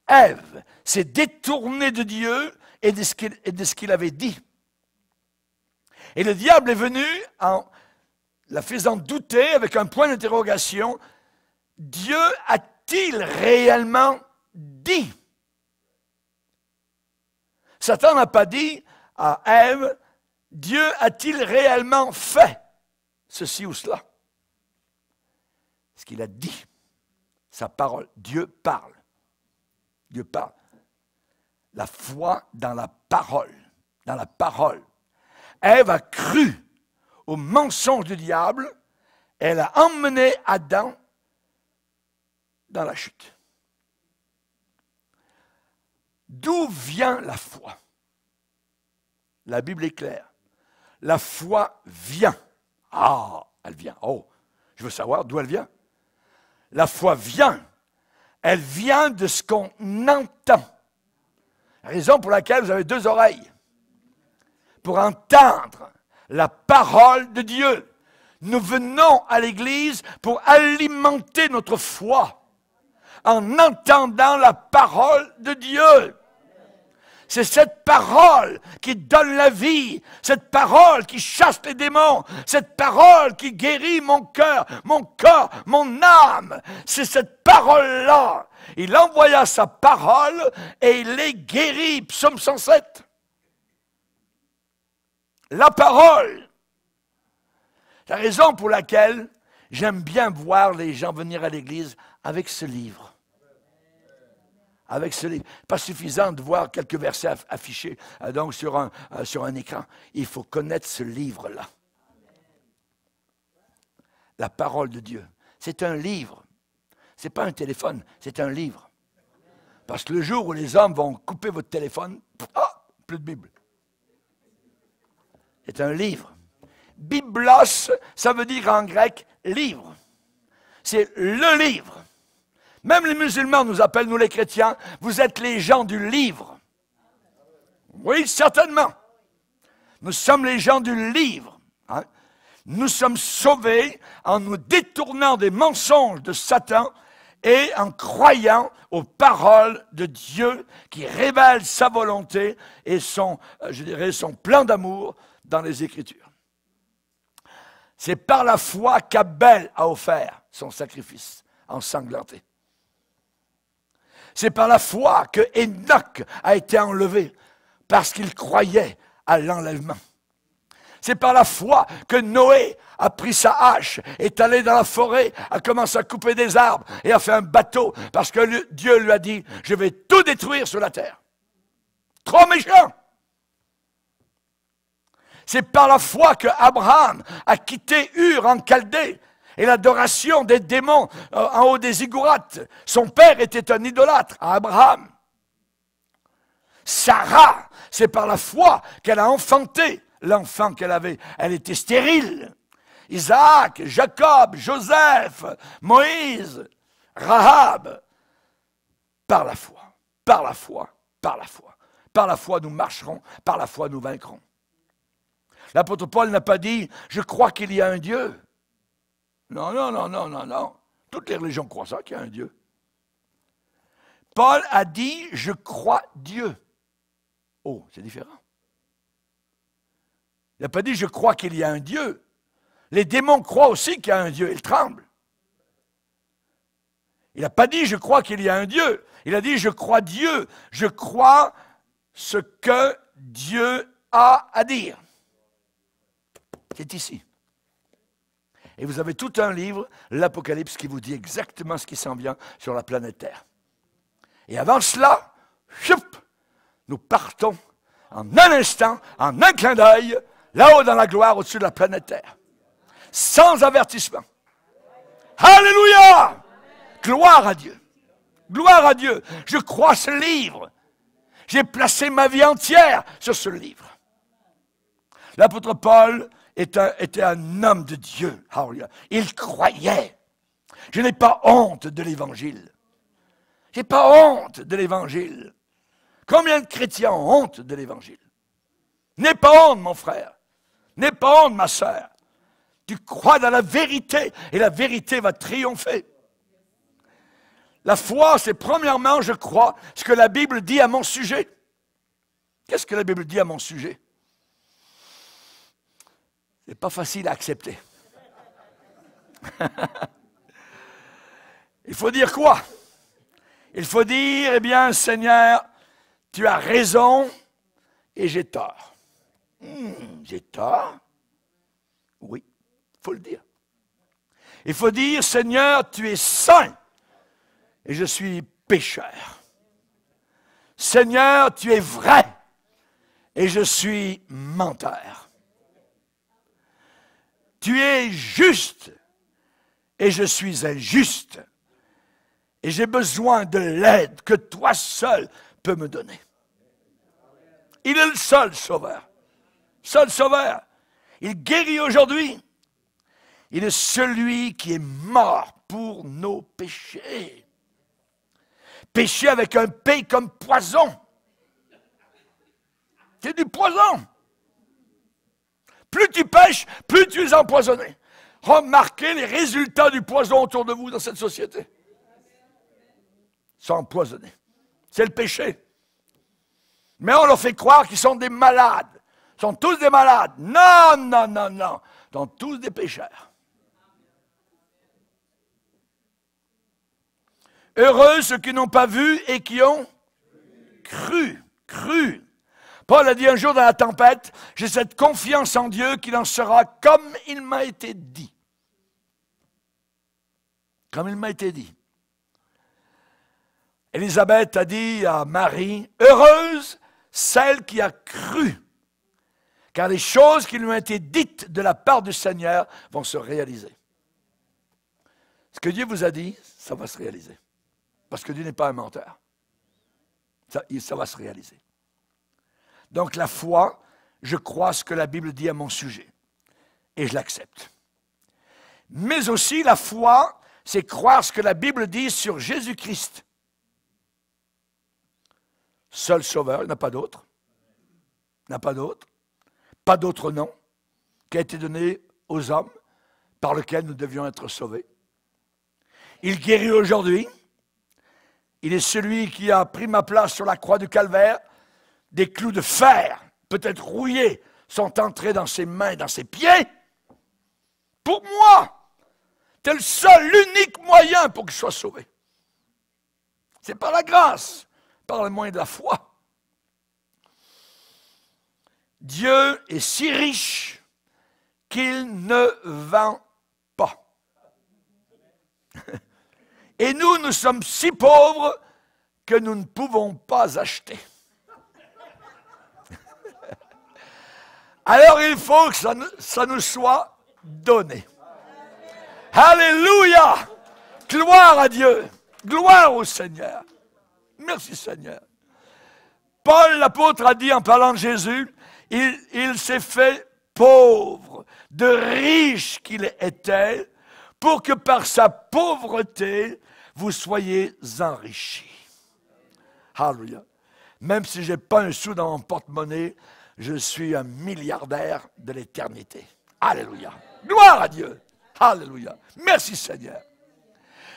Ève s'est détournée de Dieu et de ce qu'il avait dit. Et le diable est venu en la faisant douter avec un point d'interrogation. Dieu a-t-il réellement dit? Satan n'a pas dit à Ève, Dieu a-t-il réellement fait ceci ou cela? Ce qu'il a dit, sa parole. Dieu parle. Dieu parle. La foi dans la parole. Dans la parole. Ève a cru au mensonge du diable. Elle a emmené Adam dans la chute. D'où vient la foi? La Bible est claire. La foi vient. Ah, elle vient. Oh, je veux savoir d'où elle vient. La foi vient. Elle vient de ce qu'on entend. Raison pour laquelle vous avez deux oreilles. Pour entendre la parole de Dieu. Nous venons à l'Église pour alimenter notre foi en entendant la parole de Dieu. C'est cette parole qui donne la vie, cette parole qui chasse les démons, cette parole qui guérit mon cœur, mon corps, mon âme. C'est cette parole-là. Il envoya sa parole et il les guérit. Psaume 107. La parole. La raison pour laquelle j'aime bien voir les gens venir à l'église avec ce livre. Avec ce livre. Pas suffisant de voir quelques versets affichés donc sur un écran. Il faut connaître ce livre-là. La parole de Dieu. C'est un livre. Ce n'est pas un téléphone, c'est un livre. Parce que le jour où les hommes vont couper votre téléphone, plus de Bible. C'est un livre. Biblos, ça veut dire en grec livre. C'est le livre. Même les musulmans nous appellent, nous les chrétiens, vous êtes les gens du livre. Oui, certainement. Nous sommes les gens du livre. Hein? Nous sommes sauvés en nous détournant des mensonges de Satan et en croyant aux paroles de Dieu qui révèlent sa volonté et son plan d'amour dans les Écritures. C'est par la foi qu'Abel a offert son sacrifice ensanglanté. C'est par la foi que Enoch a été enlevé parce qu'il croyait à l'enlèvement. C'est par la foi que Noé a pris sa hache, est allé dans la forêt, a commencé à couper des arbres et a fait un bateau parce que Dieu lui a dit, je vais tout détruire sur la terre. Trop méchant! C'est par la foi que Abraham a quitté Ur en Chaldée et l'adoration des démons en haut des ziggourats. Son père était un idolâtre, Abraham. Sarah, c'est par la foi qu'elle a enfanté l'enfant qu'elle avait. Elle était stérile. Isaac, Jacob, Joseph, Moïse, Rahab. Par la foi, par la foi, par la foi. Par la foi, nous marcherons, par la foi, nous vaincrons. L'apôtre Paul n'a pas dit « je crois qu'il y a un Dieu ». Non, non, non, non, non, non. Toutes les religions croient ça, qu'il y a un Dieu. Paul a dit « je crois Dieu ». Oh, c'est différent. Il n'a pas dit « je crois qu'il y a un Dieu ». Les démons croient aussi qu'il y a un Dieu, ils tremblent. Il n'a pas dit « je crois qu'il y a un Dieu ». Il a dit « je crois Dieu ». Je crois ce que Dieu a à dire. C'est ici. Et vous avez tout un livre, l'Apocalypse, qui vous dit exactement ce qui s'en vient sur la planète Terre. Et avant cela, nous partons en un instant, en un clin d'œil, là-haut dans la gloire, au-dessus de la planète Terre. Sans avertissement. Alléluia! Gloire à Dieu. Gloire à Dieu. Je crois ce livre. J'ai placé ma vie entière sur ce livre. L'apôtre Paul était un homme de Dieu. Il croyait. Je n'ai pas honte de l'Évangile. Je n'ai pas honte de l'Évangile. Combien de chrétiens ont honte de l'Évangile? N'aie pas honte, mon frère. N'aie pas honte, ma sœur. Tu crois dans la vérité et la vérité va triompher. La foi, c'est premièrement, je crois, ce que la Bible dit à mon sujet. Qu'est-ce que la Bible dit à mon sujet? C'est pas facile à accepter. Il faut dire quoi? Il faut dire, eh bien, Seigneur, tu as raison et j'ai tort. J'ai tort? Oui, il faut le dire. Il faut dire, Seigneur, tu es saint et je suis pécheur. Seigneur, tu es vrai et je suis menteur. Tu es juste et je suis injuste. Et j'ai besoin de l'aide que toi seul peux me donner. Il est le seul sauveur. Seul sauveur. Il guérit aujourd'hui. Il est celui qui est mort pour nos péchés. Péché avec un P comme poison. C'est du poison. Plus tu pêches, plus tu es empoisonné. Remarquez les résultats du poison autour de vous dans cette société. Ils sont empoisonnés. C'est le péché. Mais on leur fait croire qu'ils sont des malades. Ils sont tous des malades. Non, non, non, non. Ils sont tous des pécheurs. Heureux ceux qui n'ont pas vu et qui ont cru. Cru. Paul a dit un jour dans la tempête, j'ai cette confiance en Dieu qu'il en sera comme il m'a été dit. Comme il m'a été dit. Élisabeth a dit à Marie, heureuse celle qui a cru, car les choses qui lui ont été dites de la part du Seigneur vont se réaliser. Ce que Dieu vous a dit, ça va se réaliser. Parce que Dieu n'est pas un menteur. Ça va se réaliser. Donc la foi, je crois ce que la Bible dit à mon sujet. Et je l'accepte. Mais aussi la foi, c'est croire ce que la Bible dit sur Jésus-Christ. Seul sauveur, il n'y en a pas d'autre. Il n'y en a pas d'autre. Pas d'autre nom qui a été donné aux hommes par lequel nous devions être sauvés. Il guérit aujourd'hui. Il est celui qui a pris ma place sur la croix du Calvaire. Des clous de fer, peut-être rouillés, sont entrés dans ses mains, dans ses pieds. Pour moi, c'est le seul, l'unique moyen pour que je sois sauvé. C'est par la grâce, par le moyen de la foi. Dieu est si riche qu'il ne vend pas. Et nous sommes si pauvres que nous ne pouvons pas acheter. Alors il faut que ça nous soit donné. Alléluia! Gloire à Dieu! Gloire au Seigneur! Merci Seigneur. Paul l'apôtre a dit en parlant de Jésus, il s'est fait pauvre, de riche qu'il était, pour que par sa pauvreté, vous soyez enrichis. Alléluia. Même si je n'ai pas un sou dans mon porte-monnaie, je suis un milliardaire de l'éternité. Alléluia. Gloire à Dieu. Alléluia. Merci Seigneur.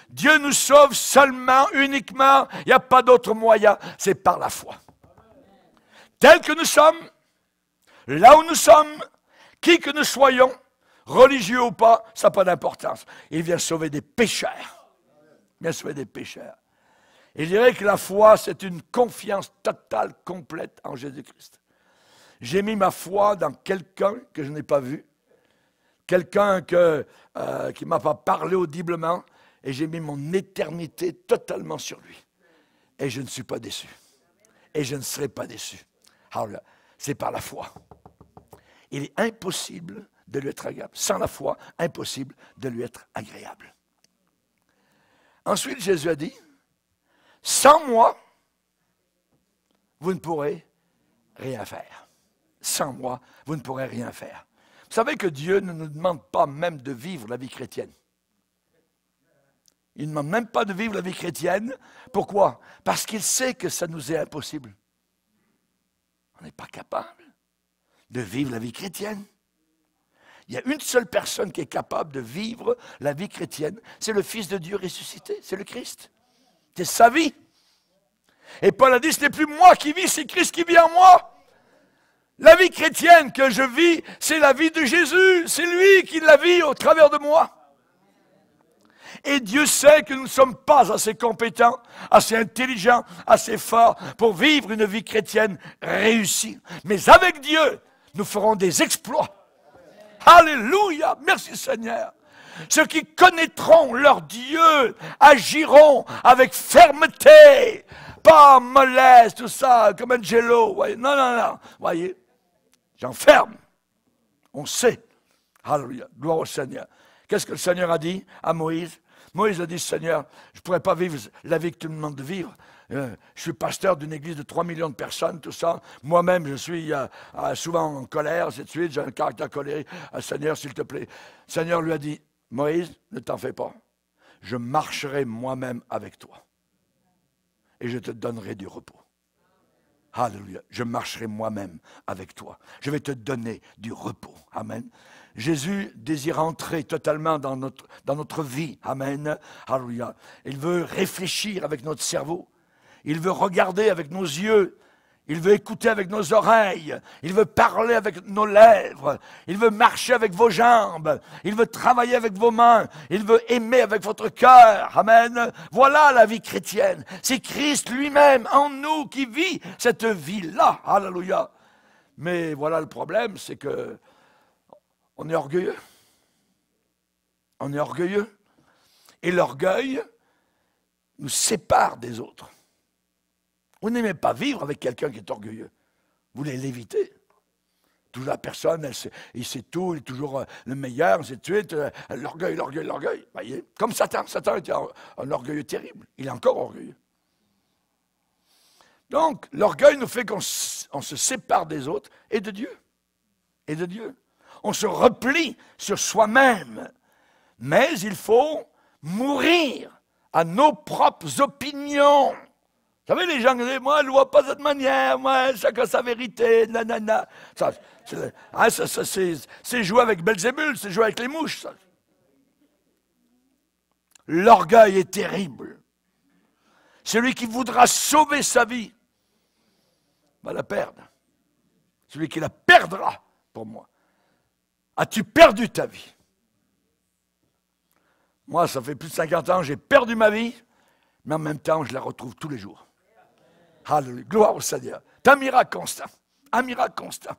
Dieu nous sauve seulement, uniquement, il n'y a pas d'autre moyen, c'est par la foi. Tel que nous sommes, là où nous sommes, qui que nous soyons, religieux ou pas, ça n'a pas d'importance. Il vient sauver des pécheurs. Il vient sauver des pécheurs. Et je dirais que la foi, c'est une confiance totale, complète en Jésus-Christ. J'ai mis ma foi dans quelqu'un que je n'ai pas vu, quelqu'un qui ne m'a pas parlé audiblement, et j'ai mis mon éternité totalement sur lui. Et je ne suis pas déçu. Et je ne serai pas déçu. Alors, c'est par la foi. Il est impossible de lui être agréable. Sans la foi, impossible de lui être agréable. Ensuite, Jésus a dit, sans moi, vous ne pourrez rien faire. Sans moi, vous ne pourrez rien faire. Vous savez que Dieu ne nous demande pas même de vivre la vie chrétienne. Il ne demande même pas de vivre la vie chrétienne. Pourquoi? Parce qu'il sait que ça nous est impossible. On n'est pas capable de vivre la vie chrétienne. Il y a une seule personne qui est capable de vivre la vie chrétienne, c'est le Fils de Dieu ressuscité, c'est le Christ. C'est sa vie. Et Paul a dit, ce n'est plus moi qui vis, c'est Christ qui vit en moi. La vie chrétienne que je vis, c'est la vie de Jésus. C'est lui qui la vit au travers de moi. Et Dieu sait que nous ne sommes pas assez compétents, assez intelligents, assez forts pour vivre une vie chrétienne réussie. Mais avec Dieu, nous ferons des exploits. Alléluia, merci Seigneur. Ceux qui connaîtront leur Dieu agiront avec fermeté, pas mollesse, tout ça, comme Angelo. Non, non, non. Voyez, j'enferme. On sait. Alléluia, gloire au Seigneur. Qu'est-ce que le Seigneur a dit à Moïse? Moïse a dit, Seigneur, je ne pourrais pas vivre la vie que tu me demandes de vivre. Je suis pasteur d'une église de 3 millions de personnes, tout ça. Moi-même, je suis souvent en colère, ainsi de suite. J'ai un caractère colérique. Seigneur, s'il te plaît. Seigneur lui a dit, Moïse, ne t'en fais pas. Je marcherai moi-même avec toi. Et je te donnerai du repos. Alléluia. Je marcherai moi-même avec toi. Je vais te donner du repos. Amen. Jésus désire entrer totalement dans notre vie. Amen. Alléluia. Il veut réfléchir avec notre cerveau. Il veut regarder avec nos yeux. Il veut écouter avec nos oreilles. Il veut parler avec nos lèvres. Il veut marcher avec vos jambes. Il veut travailler avec vos mains. Il veut aimer avec votre cœur. Amen. Voilà la vie chrétienne. C'est Christ lui-même en nous qui vit cette vie-là. Alléluia. Mais voilà le problème, c'est que on est orgueilleux. On est orgueilleux. Et l'orgueil nous sépare des autres. Vous n'aimez pas vivre avec quelqu'un qui est orgueilleux. Vous voulez l'éviter. Toujours la personne, il sait tout, il est toujours le meilleur, ainsi de suite. L'orgueil, l'orgueil, l'orgueil. Voyez? Comme Satan. Satan était un orgueilleux terrible. Il est encore orgueilleux. Donc, l'orgueil nous fait qu'on se sépare des autres et de Dieu. Et de Dieu. On se replie sur soi-même. Mais il faut mourir à nos propres opinions. Vous savez, les gens qui disent, moi, je ne vois pas de cette manière, moi, chacun sa vérité, nanana. Ça, c'est jouer avec Belzébul, c'est jouer avec les mouches, ça. L'orgueil est terrible. Celui qui voudra sauver sa vie va la perdre. Celui qui la perdra, pour moi. As-tu perdu ta vie? Moi, ça fait plus de 50 ans, j'ai perdu ma vie, mais en même temps, je la retrouve tous les jours. Alléluia, gloire au Seigneur. C'est un miracle constant. Un miracle constant.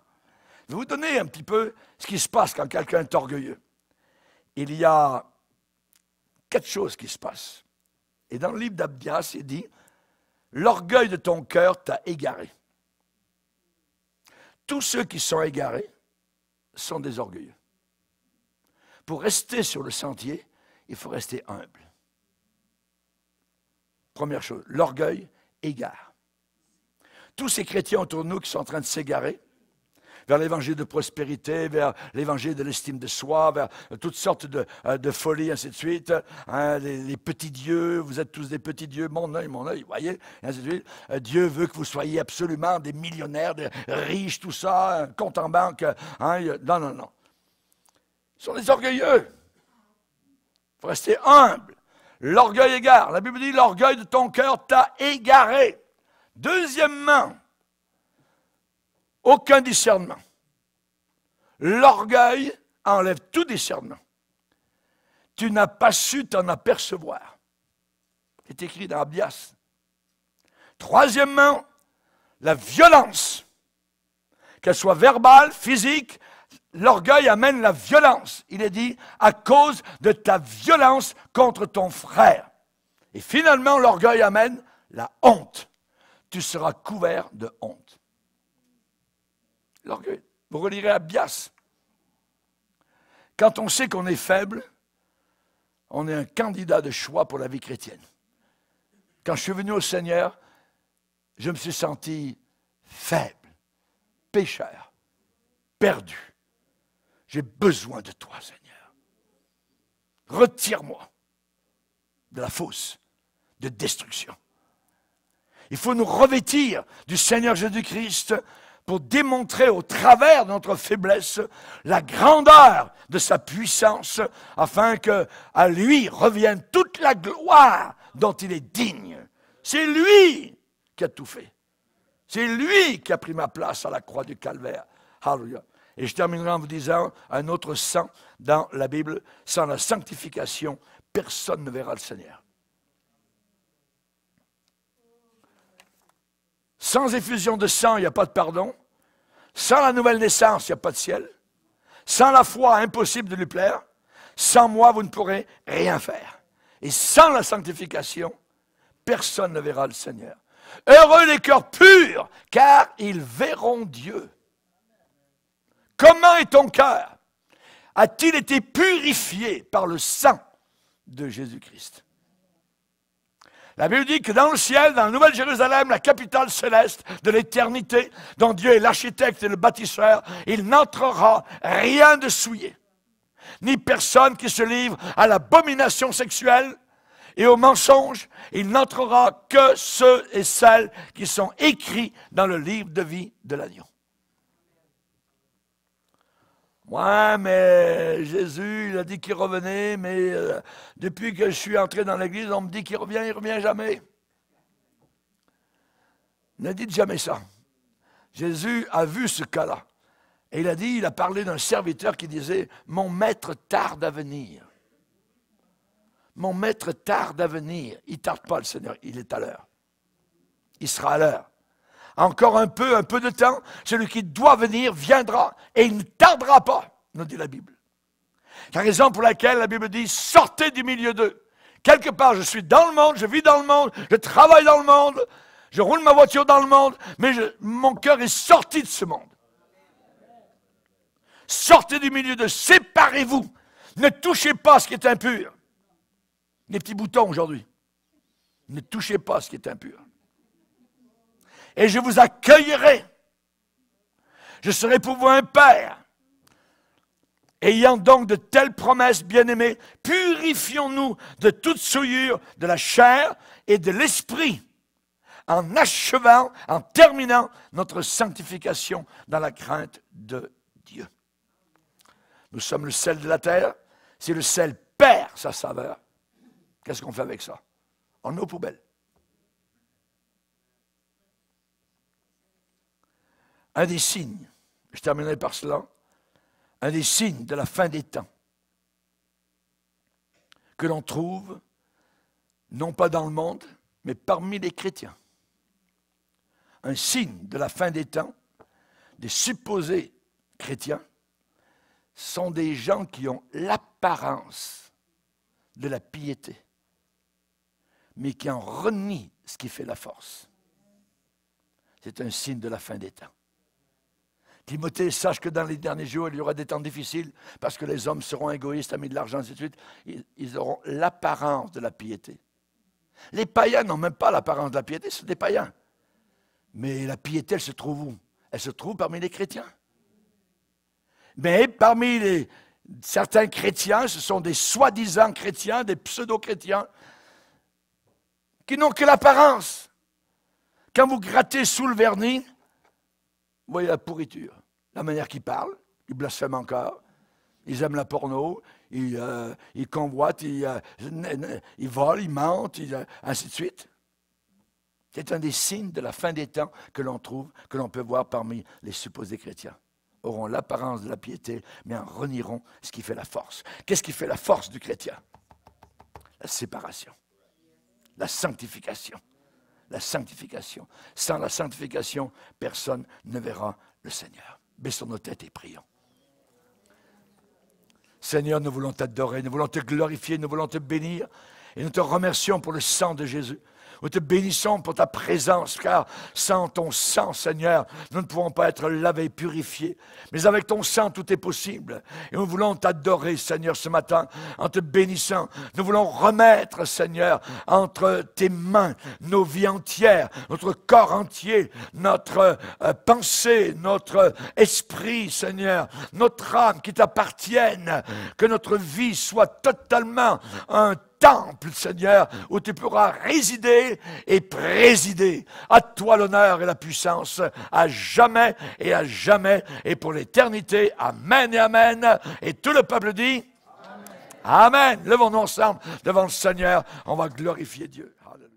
Je vais vous donner un petit peu ce qui se passe quand quelqu'un est orgueilleux. Il y a 4 choses qui se passent. Et dans le livre d'Abdias, il dit, l'orgueil de ton cœur t'a égaré. Tous ceux qui sont égarés sont des orgueilleux. Pour rester sur le sentier, il faut rester humble. Première chose, l'orgueil égare. Tous ces chrétiens autour de nous qui sont en train de s'égarer, vers l'évangile de prospérité, vers l'évangile de l'estime de soi, vers toutes sortes de folies, ainsi de suite. Hein, les petits dieux, vous êtes tous des petits dieux, mon œil, vous voyez, et ainsi de suite. Dieu veut que vous soyez absolument des millionnaires, des riches, tout ça, un compte en banque. Hein, non, non, non. Ils sont des orgueilleux. Il faut rester humble. L'orgueil égare. La Bible dit, l'orgueil de ton cœur t'a égaré. Deuxièmement, aucun discernement. L'orgueil enlève tout discernement. Tu n'as pas su t'en apercevoir. C'est écrit dans Abdias. Troisièmement, la violence. Qu'elle soit verbale, physique, l'orgueil amène la violence. Il est dit, à cause de ta violence contre ton frère. Et finalement, l'orgueil amène la honte. Tu seras couvert de honte. L'orgueil. Vous relirez Abdias. Quand on sait qu'on est faible, on est un candidat de choix pour la vie chrétienne. Quand je suis venu au Seigneur, je me suis senti faible, pécheur, perdu. J'ai besoin de toi, Seigneur. Retire-moi de la fosse de destruction. Il faut nous revêtir du Seigneur Jésus-Christ pour démontrer au travers de notre faiblesse la grandeur de sa puissance, afin qu'à lui revienne toute la gloire dont il est digne. C'est lui qui a tout fait. C'est lui qui a pris ma place à la croix du Calvaire. Alléluia. Et je terminerai en vous disant un autre sang dans la Bible, sans la sanctification, personne ne verra le Seigneur. Sans effusion de sang, il n'y a pas de pardon. Sans la nouvelle naissance, il n'y a pas de ciel. Sans la foi, impossible de lui plaire. Sans moi, vous ne pourrez rien faire. Et sans la sanctification, personne ne verra le Seigneur. Heureux les cœurs purs, car ils verront Dieu. Comment est ton cœur? A-t-il été purifié par le sang de Jésus-Christ? La Bible dit que dans le ciel, dans la Nouvelle Jérusalem, la capitale céleste de l'éternité, dont Dieu est l'architecte et le bâtisseur, il n'entrera rien de souillé, ni personne qui se livre à l'abomination sexuelle et au mensonge. Il n'entrera que ceux et celles qui sont écrits dans le livre de vie de l'agneau. Ouais, mais Jésus, il a dit qu'il revenait, mais depuis que je suis entré dans l'église, on me dit qu'il revient, il ne revient jamais. Ne dites jamais ça. Jésus a vu ce cas-là. Et il a parlé d'un serviteur qui disait, mon maître tarde à venir. Mon maître tarde à venir. Il ne tarde pas, le Seigneur, il est à l'heure. Il sera à l'heure. Encore un peu de temps, celui qui doit venir viendra et il ne tardera pas, nous dit la Bible. La raison pour laquelle la Bible dit, sortez du milieu d'eux. Quelque part, je suis dans le monde, je vis dans le monde, je travaille dans le monde, je roule ma voiture dans le monde, mais mon cœur est sorti de ce monde. Sortez du milieu d'eux, séparez-vous. Ne touchez pas à ce qui est impur. Les petits boutons aujourd'hui. Ne touchez pas à ce qui est impur. Et je vous accueillerai. Je serai pour vous un père. Ayant donc de telles promesses, bien-aimés, purifions-nous de toute souillure de la chair et de l'esprit, en achevant, en terminant notre sanctification dans la crainte de Dieu. Nous sommes le sel de la terre. Si le sel perd sa saveur, qu'est-ce qu'on fait avec ça? On le met aux poubelles. Un des signes, je terminerai par cela, un des signes de la fin des temps que l'on trouve, non pas dans le monde, mais parmi les chrétiens. Un signe de la fin des temps, des supposés chrétiens sont des gens qui ont l'apparence de la piété, mais qui en renient ce qui fait la force. C'est un signe de la fin des temps. Timothée, sache que dans les derniers jours, il y aura des temps difficiles parce que les hommes seront égoïstes, amis de l'argent, ainsi de suite. Ils auront l'apparence de la piété. Les païens n'ont même pas l'apparence de la piété, ce sont des païens. Mais la piété, elle se trouve où? Elle se trouve parmi les chrétiens. Mais parmi certains chrétiens, ce sont des soi-disant chrétiens, des pseudo-chrétiens, qui n'ont que l'apparence. Quand vous grattez sous le vernis, vous voyez la pourriture, la manière qu'ils parlent, ils blasphèment encore, ils aiment la porno, ils convoitent, ils volent, ils mentent, ainsi de suite. C'est un des signes de la fin des temps que l'on trouve, que l'on peut voir parmi les supposés chrétiens. Auront l'apparence de la piété, mais en renieront ce qui fait la force. Qu'est-ce qui fait la force du chrétien? La séparation, la sanctification. La sanctification. Sans la sanctification, personne ne verra le Seigneur. Baissons nos têtes et prions. Seigneur, nous voulons t'adorer, nous voulons te glorifier, nous voulons te bénir. Et nous te remercions pour le sang de Jésus. Nous te bénissons pour ta présence, car sans ton sang, Seigneur, nous ne pouvons pas être lavés, purifiés. Mais avec ton sang, tout est possible. Et nous voulons t'adorer, Seigneur, ce matin, en te bénissant. Nous voulons remettre, Seigneur, entre tes mains, nos vies entières, notre corps entier, notre pensée, notre esprit, Seigneur, notre âme qui t'appartiennent. Que notre vie soit totalement un temple, Seigneur, où tu pourras résider et présider. À toi l'honneur et la puissance, à jamais et pour l'éternité. Amen et amen. Et tout le peuple dit Amen. Amen. Levons-nous ensemble devant le Seigneur. On va glorifier Dieu. Alléluia.